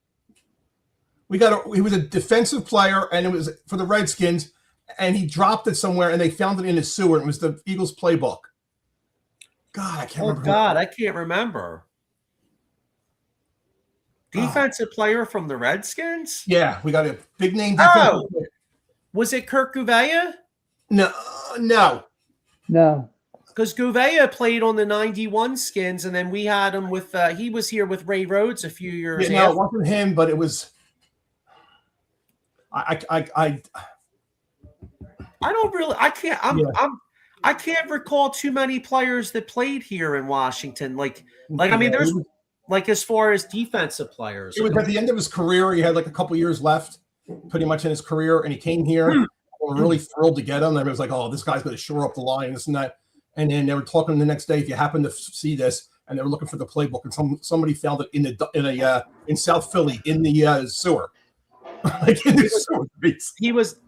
He was a defensive player, and it was for the Redskins, and he dropped it somewhere, and they found it in his sewer. And it was the Eagles playbook. God, I can't remember. Oh God, I can't remember. Defensive player from the Redskins? Yeah, we got a big name defensive player. Was it Kirk Gouveia? No. Because Gouveia played on the 91 Skins, and then we had him with he was here with Ray Rhodes a few years Yeah, no, it wasn't him, but it was I don't really I can't recall too many players that played here in Washington. Like I mean, there's like as far as defensive players. It was at the end of his career. He had like a couple years left, pretty much in his career, and he came here. We were really thrilled to get him. And it was like, oh, this guy's going to shore up the line, this and that. And then they were talking the next day. If you happen to see this, and they were looking for the playbook, and somebody found it in South Philly in the sewer. Like in the sewer.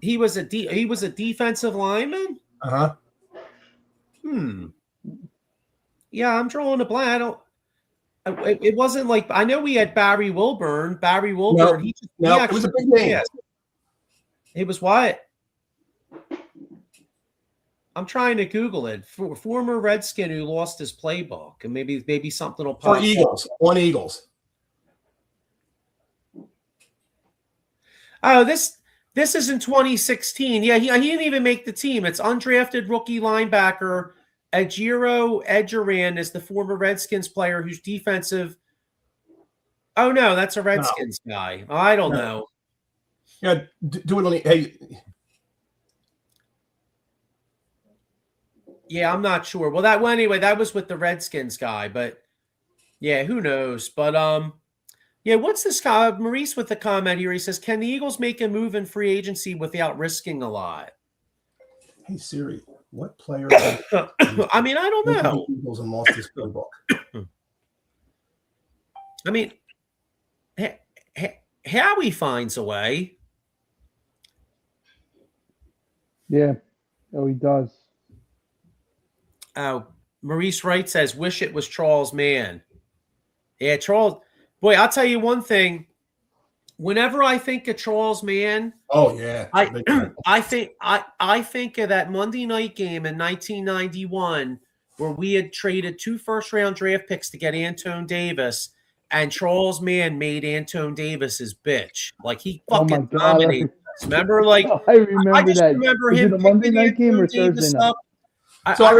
He was a defensive lineman. Yeah, I'm drawing a blank. I don't. It wasn't like I know we had Barry Wilburn. No, it was a big name. Yes. It was what? I'm trying to Google it. Former Redskin who lost his playbook, and maybe something will pop. For Eagles, on Eagles. Oh, this is in 2016. Yeah, he didn't even make the team. It's undrafted rookie linebacker Ajiro Edgeran is the former Redskins player who's defensive. Oh no, that's a Redskins guy. I don't know. Yeah, do it on the hey. Yeah, I'm not sure. Well, anyway, that was with the Redskins guy, but yeah, who knows? But yeah, what's this guy? Maurice with the comment here. He says, "Can the Eagles make a move in free agency without risking a lot?" Hey Siri, what player? I mean, I don't know. Eagles and lost his playbook. I mean, Howie finds a way. Yeah. Oh, he does. Maurice Wright says, "Wish it was Charles Mann." Yeah, Charles. Boy, I'll tell you one thing. Whenever I think of Charles Mann, oh yeah, I think of that Monday night game in 1991 where we had traded 2 first-round draft picks to get Antone Davis, and Charles Mann made Antone Davis his bitch. Like he fucking dominated us. Remember, like I remember just that. remember Was him it a Monday night picking game or Antone Davis Thursday night? up. So I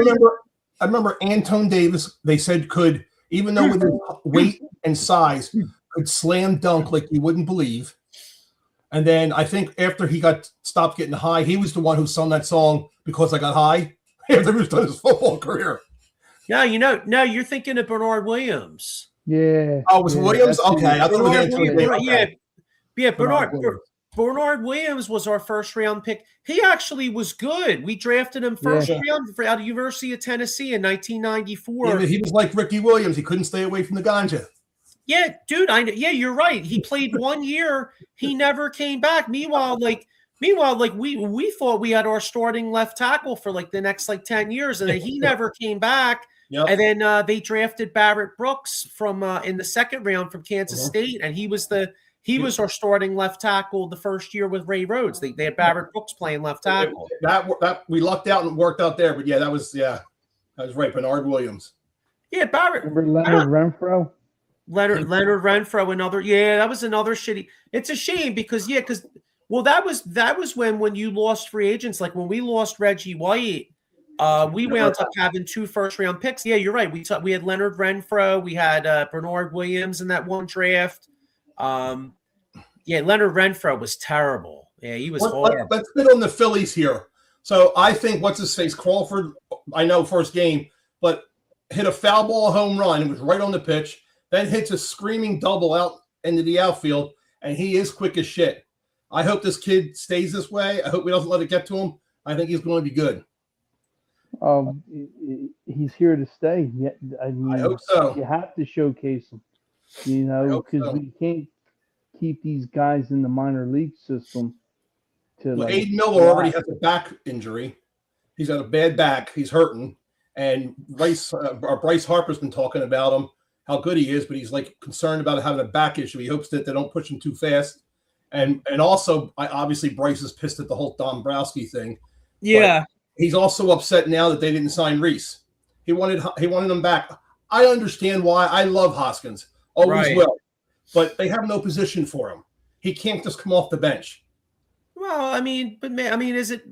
remember Antone Davis. They said could, even though with his weight and size, could slam dunk like you wouldn't believe. And then I think after he stopped getting high, he was the one who sung that song "Because I Got High" after he was done his football career. Yeah, no, you're thinking of Bernard Williams. Yeah. Oh, it was Williams? Okay. I thought Bernard Williams was our first round pick. He actually was good. We drafted him first round out of University of Tennessee in 1994. Yeah, he was like Ricky Williams. He couldn't stay away from the ganja. Yeah, dude. You're right. He played 1 year. He never came back. Meanwhile, we thought we had our starting left tackle for like the next 10 years, and then he never came back. Yep. And then they drafted Barrett Brooks from in the second round from Kansas State, and he was our starting left tackle the first year with Ray Rhodes. They had Barrett Brooks playing left tackle. That we lucked out and worked out there, but that was right. Bernard Williams. Yeah, Barrett. Remember Leonard Renfro? Leonard Renfro, that was another shitty. It's a shame because that was when you lost free agents, like when we lost Reggie White. We wound up having 2 first-round picks. Yeah, you're right. We had Leonard Renfro. We had Bernard Williams in that one draft. Leonard Renfro was terrible. Yeah, he was horrible. Let's get on the Phillies here. So I think what's-his-face, Crawford, I know first game, but hit a foul ball home run. It was right on the pitch. Then hits a screaming double out into the outfield, and he is quick as shit. I hope this kid stays this way. I hope we don't let it get to him. I think he's going to be good. He's here to stay. Yeah, I mean, I hope so. You have to showcase him, because we can't keep these guys in the minor league system. Aiden Miller already has a back injury. He's got a bad back. He's hurting. And Bryce Harper's been talking about him, how good he is, but he's concerned about having a back issue. He hopes that they don't push him too fast. And also, obviously, Bryce is pissed at the whole Dombrowski thing. Yeah. But he's also upset now that they didn't sign Reese. He wanted him back. I understand why. I love Hoskins. Always will. But they have no position for him. He can't just come off the bench. Well, is it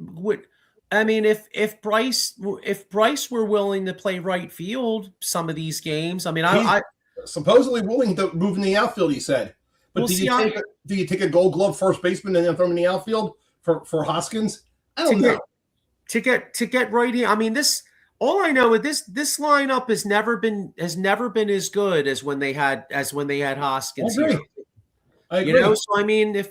I mean, if Bryce were willing to play right field some of these games, I mean, I supposedly willing to move in the outfield. He said, but we'll do see. you take a Gold Glove first baseman and then throw him in the outfield for Hoskins? I don't know. To get right here. I mean, this. All I know is this lineup has never been as good as when they had Hoskins here. I agree. You know, so I mean,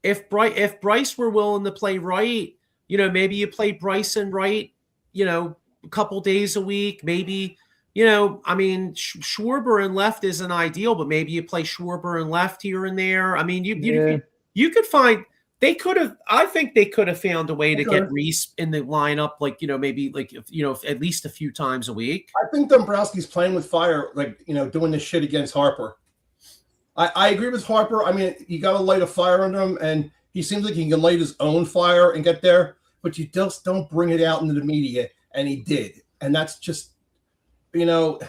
if Bryce were willing to play right, you know, maybe you play Bryson right, you know, a couple days a week, maybe, you know, I mean, Schwarber and left isn't ideal, but maybe you play Schwarber and left here and there. I mean, you could find. I think they could have found a way to get Reese in the lineup, like, you know, maybe like, you know, at least a few times a week. I think Dombrowski's playing with fire, like, you know, doing this shit against Harper. I agree with Harper. I mean, you got to light a fire under him, and he seems like he can light his own fire and get there, but you just don't bring it out into the media, and he did. And that's just, you know,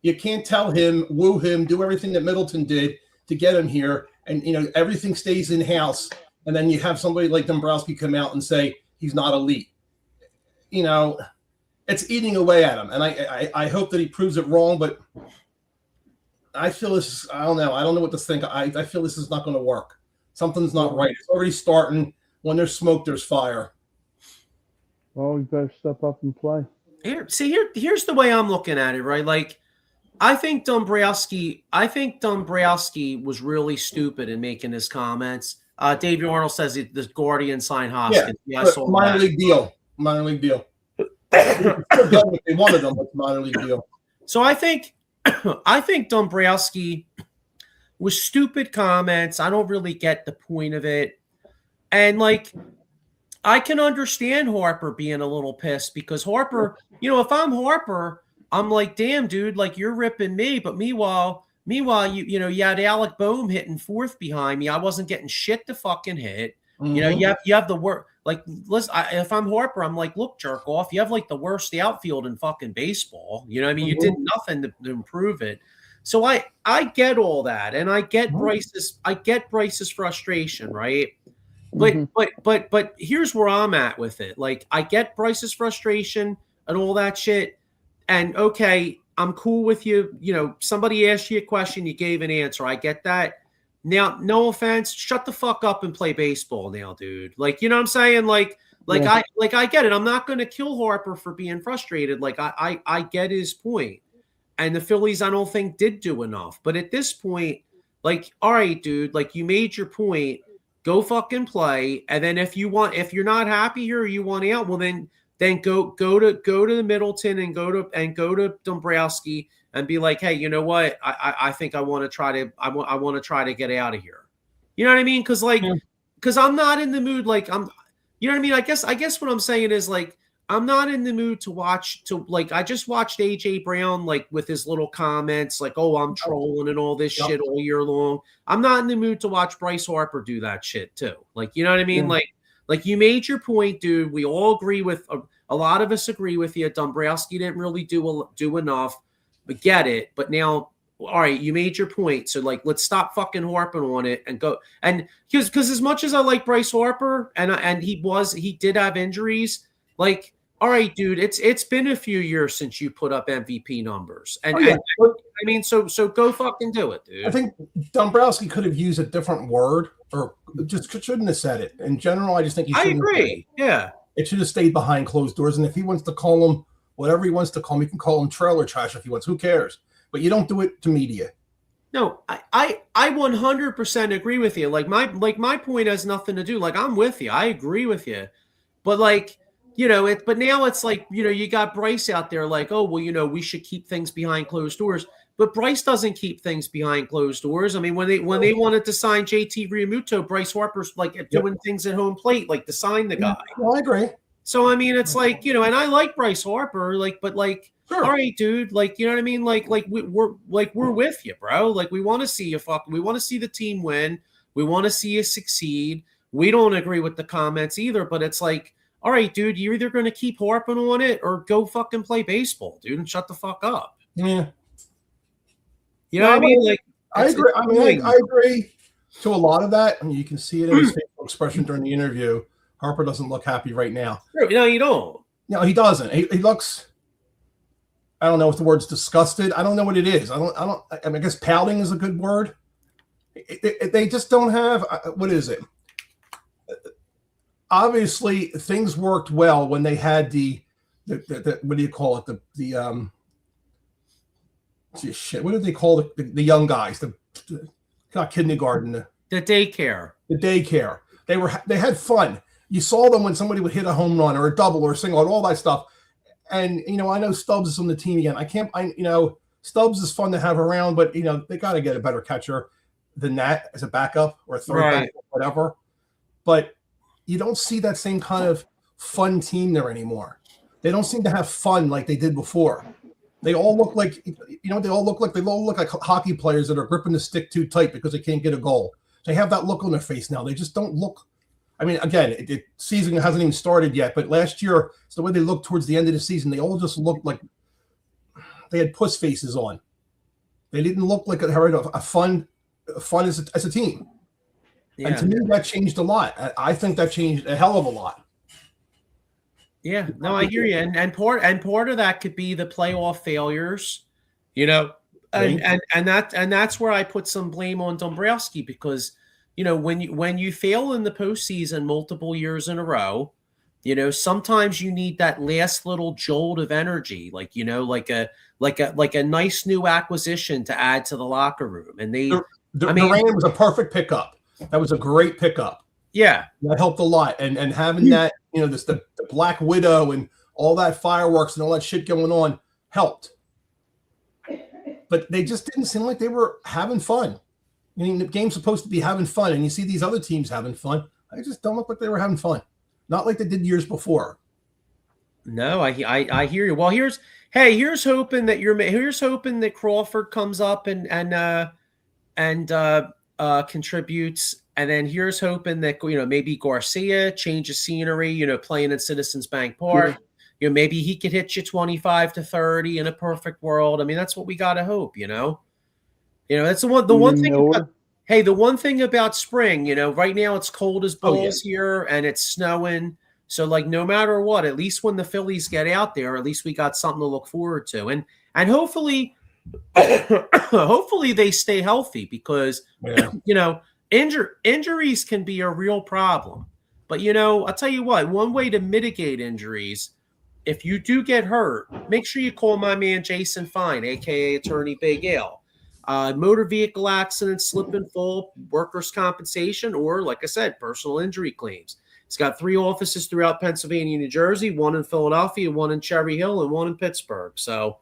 you can't tell him, woo him, do everything that Middleton did to get him here, and, you know, everything stays in-house. And then you have somebody like Dombrowski come out and say he's not elite. You know, it's eating away at him. And I hope that he proves it wrong, but I feel this, I don't know. I don't know what to think. I feel this is not going to work. Something's not right. It's already starting. When there's smoke, there's fire. Well, you better step up and play. Here's the way I'm looking at it, right? Like, I think Dombrowski was really stupid in making his comments. David Arnold says the Guardian signed Hoskins. Yeah, I saw minor league deal. Minor league deal. They wanted them, but minor league deal. So I think Dombrowski was stupid comments. I don't really get the point of it. And like, I can understand Harper being a little pissed because Harper, you know, if I'm Harper, I'm like, damn, dude, like you're ripping me. But meanwhile, you know, you had Alec Boehm hitting fourth behind me. I wasn't getting shit to fucking hit. Mm-hmm. You know, you have the worst. Like, listen, if I'm Harper, I'm like, look, jerk off. You have like the worst outfield in fucking baseball. You know what I mean? You did nothing to improve it. So I get all that, and I get Bryce's frustration, right? But here's where I'm at with it. Like, I get Bryce's frustration and all that shit, and okay, I'm cool with you. You know, somebody asked you a question, you gave an answer. I get that. Now, no offense, shut the fuck up and play baseball now, dude. Like, you know what I'm saying? I get it. I'm not going to kill Harper for being frustrated. Like, I get his point. And the Phillies, I don't think, did do enough. But at this point, like, all right, dude, like, you made your point. Go fucking play. And then if you're not happy here or you want out, well, then go to the Middleton and go to Dombrowski and be like, hey, you know what? I think I want to try to get out of here. You know what I mean? Because I'm not in the mood. Like, you know what I mean? I guess what I'm saying is, like, I'm not in the mood I just watched AJ Brown, like, with his little comments, like, oh, I'm trolling and all this shit all year long. I'm not in the mood to watch Bryce Harper do that shit too. Like, you know what I mean? Yeah. Like you made your point, dude. We all agree with a lot of us agree with you. Dombrowski didn't really do enough, but get it. But now, all right, you made your point. So, like, let's stop fucking harping on it and go. And because as much as I like Bryce Harper and he did have injuries, like, all right, dude, it's been a few years since you put up MVP numbers. And, and I mean, so go fucking do it, dude. I think Dombrowski could have used a different word or just shouldn't have said it. In general, I just think he shouldn't. I agree. Yeah. It should have stayed behind closed doors. And if he wants to call him whatever he wants to call him, he can call him trailer trash if he wants. Who cares? But you don't do it to media. No, I 100% agree with you. Like my point has nothing to do. Like, I'm with you. I agree with you. But, like, you know, but now it's like, you know, you got Bryce out there like, oh, well, you know, we should keep things behind closed doors. But Bryce doesn't keep things behind closed doors. I mean, when they wanted to sign JT Realmuto, Bryce Harper's like doing things at home plate, like to sign the guy. Well, I agree. So, I mean, it's like, you know, and I like Bryce Harper, like, but like, sure. All right, dude, like, you know what I mean? Like we're with you, bro. Like, we want to see you we want to see the team win. We want to see you succeed. We don't agree with the comments either, but it's like, all right, dude, you're either going to keep harping on it or go fucking play baseball, dude, and shut the fuck up. Yeah. You know what I mean? Like, I agree. I mean, I agree to a lot of that. I mean, you can see it in his facial expression during the interview Harper doesn't look happy right now. No, you don't. No, he doesn't. He looks. I don't know if the word's disgusted. I don't know what it is. I mean, I guess pouting is a good word. They just don't have. What is it? Obviously, things worked well when they had the what do you call it? Shit. What do they call the young guys? Not kindergarten. The daycare. The daycare. They had fun. You saw them when somebody would hit a home run or a double or a single and all that stuff. And I know Stubbs is on the team again. Stubbs is fun to have around, but they got to get a better catcher than that as a backup or a third backup, whatever. But you don't see that same kind of fun team there anymore. They don't seem to have fun like they did before. They all look like they all look like hockey players that are gripping the stick too tight because they can't get a goal. They have that look on their face now. They just don't look. I mean, again, season hasn't even started yet, but last year, it's the way they looked towards the end of the season. They all just looked like they had puss faces on. They didn't look like a fun as a team. Yeah. And to me, that changed a lot. I think that changed a hell of a lot. Yeah, no, I hear you, and part of that could be the playoff failures, and that's where I put some blame on Dombrowski because. When you fail in the postseason multiple years in a row, sometimes you need that last little jolt of energy, like a nice new acquisition to add to the locker room. And Duran was a perfect pickup. That was a great pickup. Yeah, that helped a lot. And having that, the Black Widow and all that fireworks and all that shit going on helped. But they just didn't seem like they were having fun. I mean, the game's supposed to be having fun, and you see these other teams having fun. I just don't look like they were having fun, not like they did years before. No, I hear you. Well, here's hoping that Crawford comes up and contributes, and then here's hoping that maybe Garcia changes scenery. Playing in Citizens Bank Park. Yeah. Maybe he could hit you 25 to 30 in a perfect world. I mean, that's what we got to hope. That's the one thing. The one thing about spring, right now it's cold as balls here and it's snowing. So no matter what, at least when the Phillies get out there, at least we got something to look forward to. And hopefully they stay healthy because, injuries can be a real problem. But, I'll tell you what, one way to mitigate injuries, if you do get hurt, make sure you call my man Jason Fine, a.k.a. Attorney Big Al. Motor vehicle accident, slip and fall, workers' compensation, or, like I said, personal injury claims. He's got 3 offices throughout Pennsylvania, New Jersey, 1 in Philadelphia, 1 in Cherry Hill, and 1 in Pittsburgh. So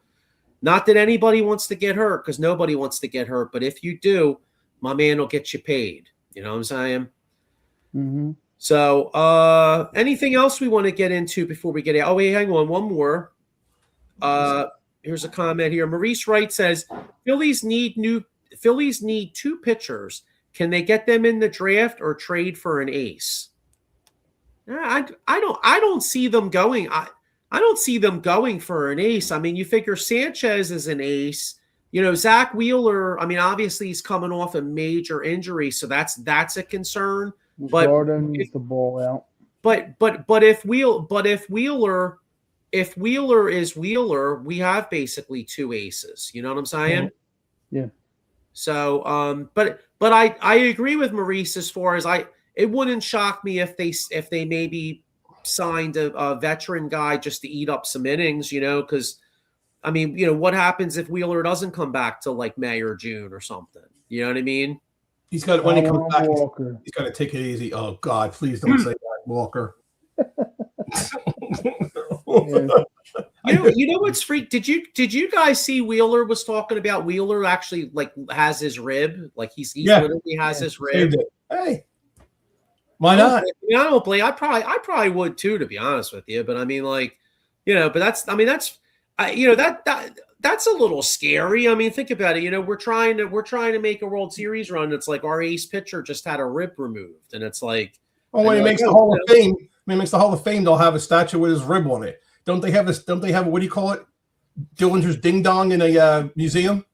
not that anybody wants to get hurt because nobody wants to get hurt. But if you do, my man will get you paid. You know what I'm saying? Mm-hmm. So anything else we want to get into before we get out? Oh, wait, hang on. One more. Here's a comment here. Maurice Wright says, Phillies need 2 pitchers. Can they get them in the draft or trade for an ace? I don't see them going. I don't see them going for an ace. I mean, you figure Sanchez is an ace. Zach Wheeler, I mean, obviously he's coming off a major injury, so that's a concern. But Jordan needs the ball out. But if Wheeler is Wheeler, we have basically 2 aces. You know what I'm saying? Yeah. So, but I agree with Maurice as far as it wouldn't shock me if they maybe signed a veteran guy just to eat up some innings, because I mean, what happens if Wheeler doesn't come back till like May or June or something? You know what I mean? He's got when he comes back, he's got to take it easy. Oh God, please don't say that, Walker. You know what's freak? Did you guys see Wheeler was talking about Wheeler actually has his rib, he literally has his rib. Hey, why not? I don't blame. I probably would too, to be honest with you. But I mean, but that's that's a little scary. I mean, think about it. We're trying to make a World Series run. It's like our ace pitcher just had a rib removed, and it's like, when he makes the Hall of Fame. When he makes the Hall of Fame, they'll have a statue with his rib on it. Don't they have what do you call it? Dillinger's Ding Dong in a museum?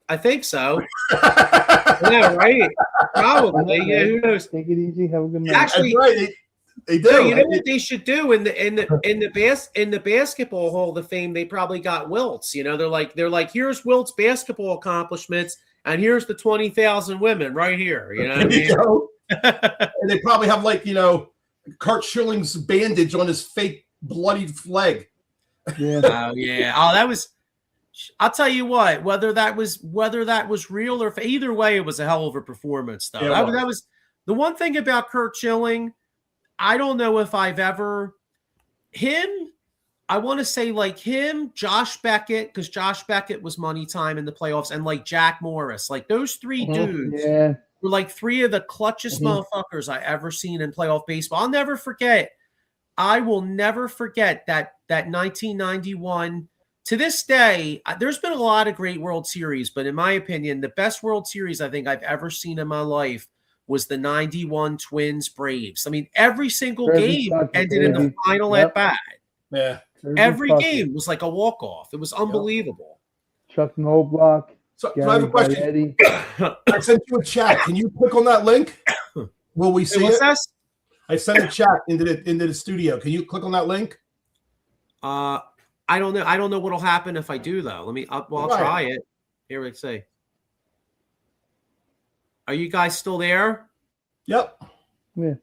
I think so. Yeah, right. Probably. Yeah, who knows? Take it easy. Have a good night. Actually, that's right. They do. No, you know what they should do in the basketball Hall of Fame? They probably got Wilt's. You know, they're like, here's Wilt's basketball accomplishments, and here's the 20,000 women right here. You know what I mean? And they probably have like Kurt Schilling's bandage on his fake bloodied leg. Yeah. Oh yeah. Oh, that was. I'll tell you what. Whether that was real or either way, it was a hell of a performance, though. Yeah, that was the one thing about Kurt Schilling. I don't know if I've ever I want to say like him, Josh Beckett, because Josh Beckett was money time in the playoffs, and like Jack Morris, like those three dudes were like three of the clutchest motherfuckers I ever seen in playoff baseball. I will never forget that 1991. To this day, there's been a lot of great World Series, but in my opinion, the best World Series I think I've ever seen in my life was the 91 Twins Braves. I mean, every single game ended in the final at bat. Yeah. Every game was like a walk-off. It was unbelievable. Chuck Knobloch. So I have a question. I sent you a chat. Can you click on that link? Will we see it? This? I sent a chat into the studio. Can you click on that link? I don't know. I don't know what'll happen if I do, though. I'll try it. Here we say. Are you guys still there? Yep. Yeah.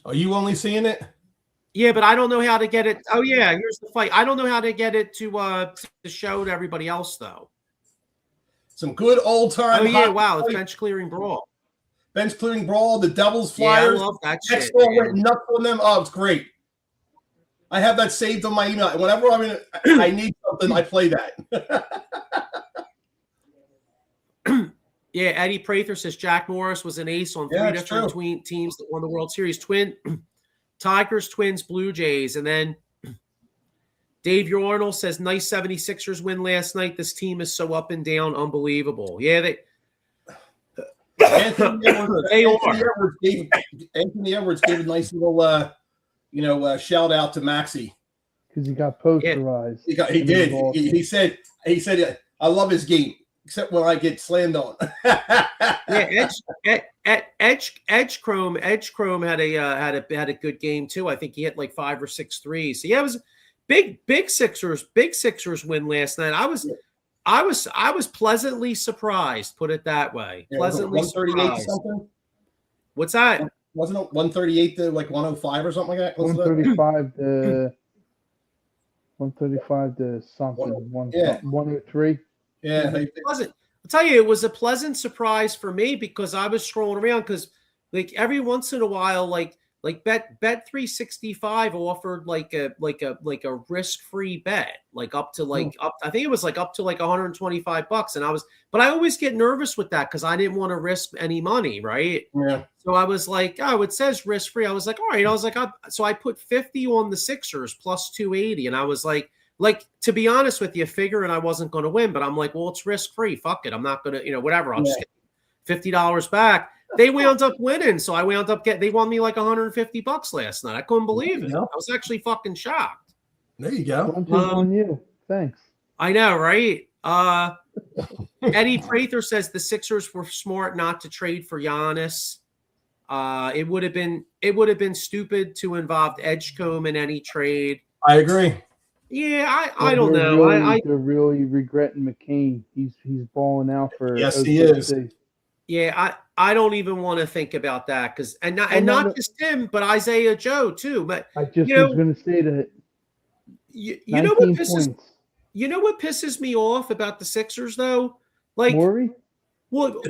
Are you only seeing it? Yeah, but I don't know how to get it. Oh yeah, here's the fight. I don't know how to get it to show to everybody else though. Some good old time. Oh yeah, wow, it's bench clearing brawl. Bench clearing brawl. The Devils Flyers. Yeah, I love that shit. Went nuts on them. Oh, it's great. I have that saved on my email. Whenever I need something, I play that. Yeah, Eddie Prather says Jack Morris was an ace on three different teams that won the World Series. Tigers, Twins, Blue Jays. And then Dave Arnold says, nice 76ers win last night. This team is so up and down. Unbelievable. Yeah, Anthony Edwards gave a nice little, shout out to Maxey. Because he got posterized. Yeah. He did. He said, I love his game. Except when I get slammed on. Yeah, Edgechrome had a good game too. I think he hit like 5 or 6 threes. So yeah, it was big Sixers win last night. I was pleasantly surprised. Put it that way. Yeah, pleasantly 138 surprised. Something? What's that? Wasn't it 138 to like 105 or something like that? 135 to something. 103. Yeah, I'll tell you, it was a pleasant surprise for me because I was scrolling around because like every once in a while, like Bet 365 offered like a risk-free bet, like up to like up. I think it was like up to like $125, and but I always get nervous with that because I didn't want to risk any money, right? Yeah. So I was like, oh, it says risk-free. I was like, all right. I was like, so I put 50 on the Sixers plus 280, and I was like, to be honest with you, figuring I wasn't going to win, but I'm like, well, it's risk-free. Fuck it. I'm not going to, whatever. I'll just get $50 back. They wound up winning. So I wound up they won me like $150 last night. I couldn't believe it. I was actually fucking shocked. There you go. On you. Thanks. I know, right? Eddie Prather says the Sixers were smart not to trade for Giannis. It would have been stupid to involve Edgecombe in any trade. I agree. Yeah, I don't know. They're really regretting McCain. He's balling out for. Yes, he is. Yeah, I don't even want to think about that because not just him, but Isaiah Joe too. But I just was going to say that. You know what pisses me off about the Sixers though? Like Morey? Well,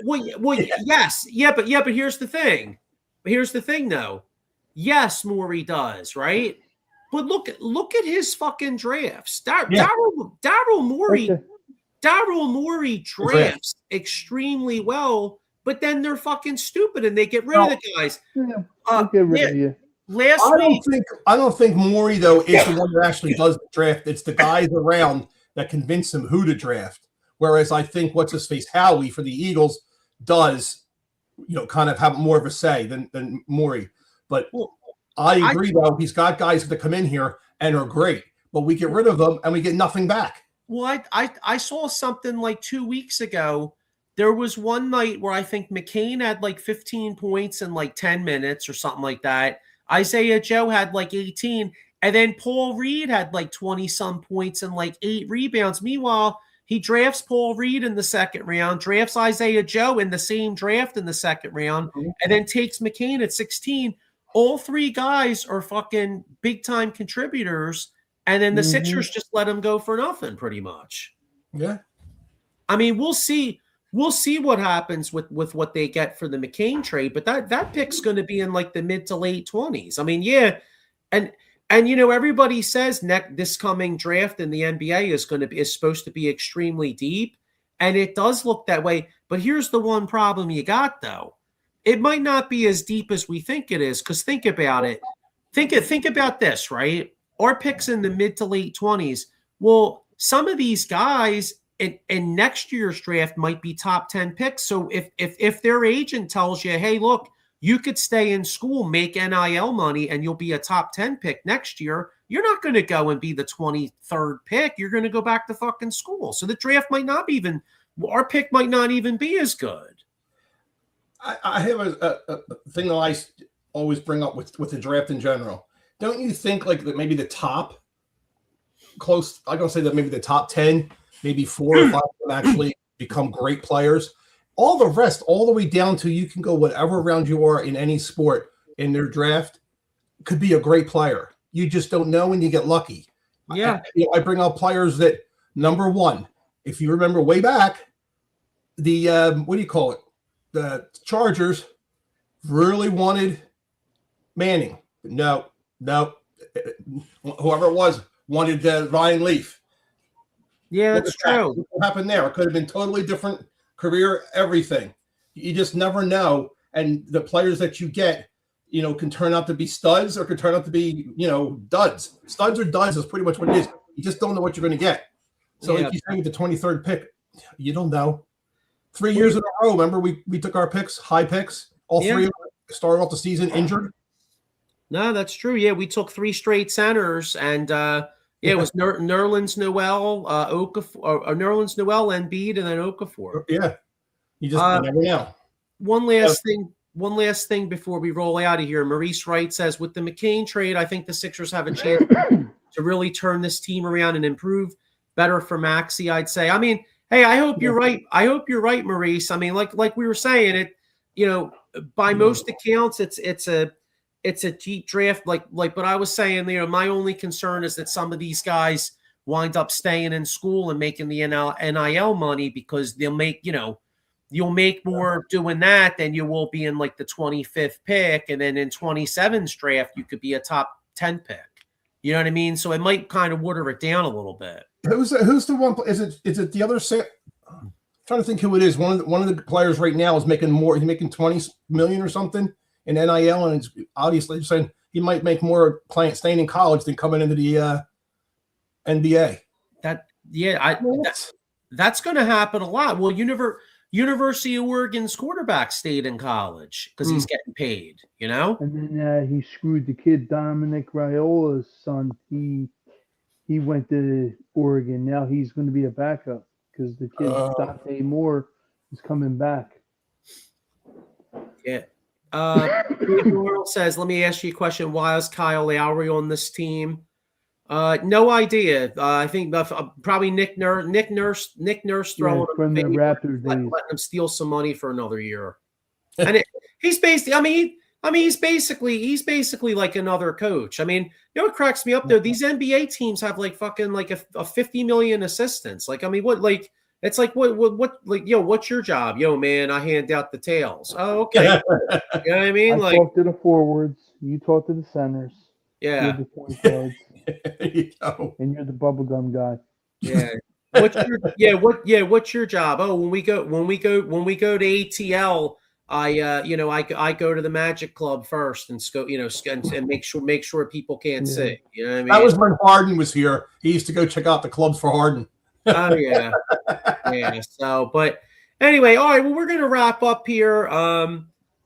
yes, but here's the thing. Here's the thing though. Yes, Morey does, right? But look at his fucking drafts. Daryl Morey drafts extremely well, but then they're fucking stupid and they get rid of the guys. Get rid of you. I don't think Morey though is the one that actually does the draft. It's the guys around that convince him who to draft. Whereas I think what's his face Howie for the Eagles does, kind of have more of a say than Morey. But I agree though he's got guys that come in here and are great, but we get rid of them and we get nothing back. Well, I saw something like 2 weeks ago there was one night where I think McCain had like 15 points in like 10 minutes or something like that. Isaiah Joe had like 18. And then Paul Reed had like 20 some points and like 8 rebounds. Meanwhile, he drafts Paul Reed in the second round, drafts Isaiah Joe in the same draft in the second round, and then takes McCain at 16. All 3 guys are fucking big time contributors. And then the Sixers just let him go for nothing pretty much. Yeah. I mean, we'll see. We'll see what happens with what they get for the McCain trade, but that pick's going to be in like the mid to late 20s. I mean, yeah, and everybody says this coming draft in the NBA is supposed to be extremely deep, and it does look that way. But here's the one problem you got though: it might not be as deep as we think it is. Because think about it. Think about this, right? Our picks in the mid to late 20s. Well, some of these guys in next year's draft might be top 10 picks. So if their agent tells you, hey, look, you could stay in school, make NIL money, and you'll be a top 10 pick next year, you're not going to go and be the 23rd pick. You're going to go back to fucking school. So the draft might not even, our pick might not even be as good. I have a thing that I always bring up with the draft in general. Don't you think like that maybe the top close, I'm going to say that maybe the top 10, maybe 4 or 5 can actually become great players. All the rest, all the way down to you can go whatever round you are in any sport in their draft, could be a great player. You just don't know when you get lucky. Yeah. I bring up players that, number one, if you remember way back, the, what do you call it? The Chargers really wanted Manning. No. Whoever it was wanted Ryan Leaf. Yeah, that's true. What happened there? It could have been totally different career, everything. You just never know. And the players that you get, can turn out to be studs or could turn out to be, duds. Studs or duds is pretty much what it is. You just don't know what you're going to get. So if you say with the 23rd pick, you don't know. 3 years in a row, remember we took our picks, high picks. All 3 of them started off the season injured. No, that's true. Yeah, we took 3 straight centers, and it was Nerlens Noel, Nerlens Noel, Embiid, and then Okafor. Yeah, you just never know. One last thing before we roll out of here. Maurice Wright says, with the McCain trade, I think the Sixers have a chance to really turn this team around and improve. Better for Maxey, I'd say. I mean, hey, I hope you're right. I hope you're right, Maurice. I mean, like we were saying, by most accounts, it's a deep draft, but I was saying, my only concern is that some of these guys wind up staying in school and making the NIL money, because they'll make, you'll make more doing that than you will be in like the 25th pick. And then in 27's draft, you could be a top 10 pick. You know what I mean? So it might kind of water it down a little bit. Who's the one? Is it the other? I'm trying to think who it is. One of the players right now is making more. He's making 20 million or something in NIL, and it's obviously saying he might make more staying in college than coming into the NBA. That's going to happen a lot. Well, University of Oregon's quarterback stayed in college because he's getting paid, And then he screwed the kid Dominic Raiola's son. He went to Oregon. Now he's going to be a backup because the kid Dante Moore is coming back. Yeah. World says, let me ask you a question. Why is Kyle Lowry on this team? No idea. I think probably Nick Nurse throwing from the Raptors days, letting him steal some money for another year. And he's basically, he's basically like another coach. I mean, what cracks me up though? These NBA teams have like fucking like a 50 million assistants. Like, I mean, what like? It's like what like, what's your job? Man, I hand out the tails. Oh, okay. You know what I mean? I talk to the forwards, you talk to the centers. Yeah. You're the point guards. And you're the bubblegum guy. Yeah. What's your job? Oh, when we go to ATL, I go to the Magic Club first and go, and make sure people can't see. You know what I mean? That was when Harden was here. He used to go check out the clubs for Harden. Oh yeah. Yeah. So, but anyway, all right. Well, we're gonna wrap up here.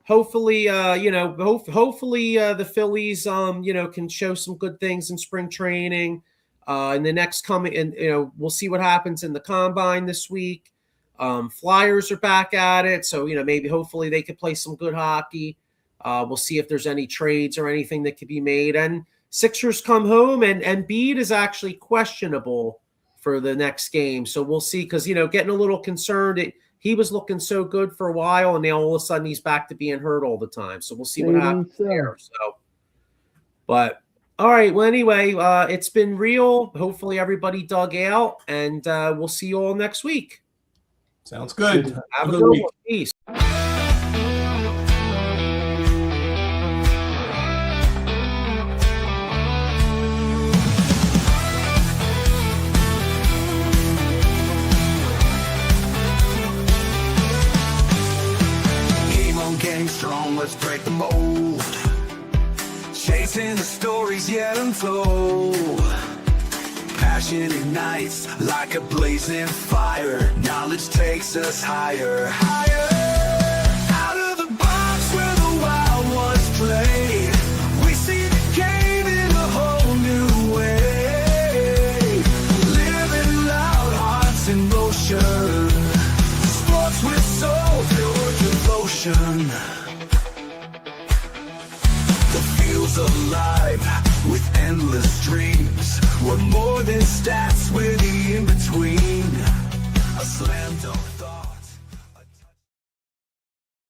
Hopefully, hopefully the Phillies, can show some good things in spring training. In the next coming, and we'll see what happens in the combine this week. Flyers are back at it, so maybe hopefully they could play some good hockey. We'll see if there's any trades or anything that could be made. And Sixers come home, and Embiid is actually questionable for the next game, so we'll see. Because getting a little concerned. He was looking so good for a while, and now all of a sudden he's back to being hurt all the time. So we'll see what happens there. So, but all right. Well, anyway, it's been real. Hopefully everybody dug out, and we'll see you all next week. Sounds good. Have a good week. Peace. Getting strong, let's break the mold. Chasing the stories yet untold. Passion ignites like a blazing fire. Knowledge takes us higher, higher. Out of the box where the wild ones play. We see the game in a whole new way. Living loud, hearts in motion. Sports with soul, pure devotion. The field's alive with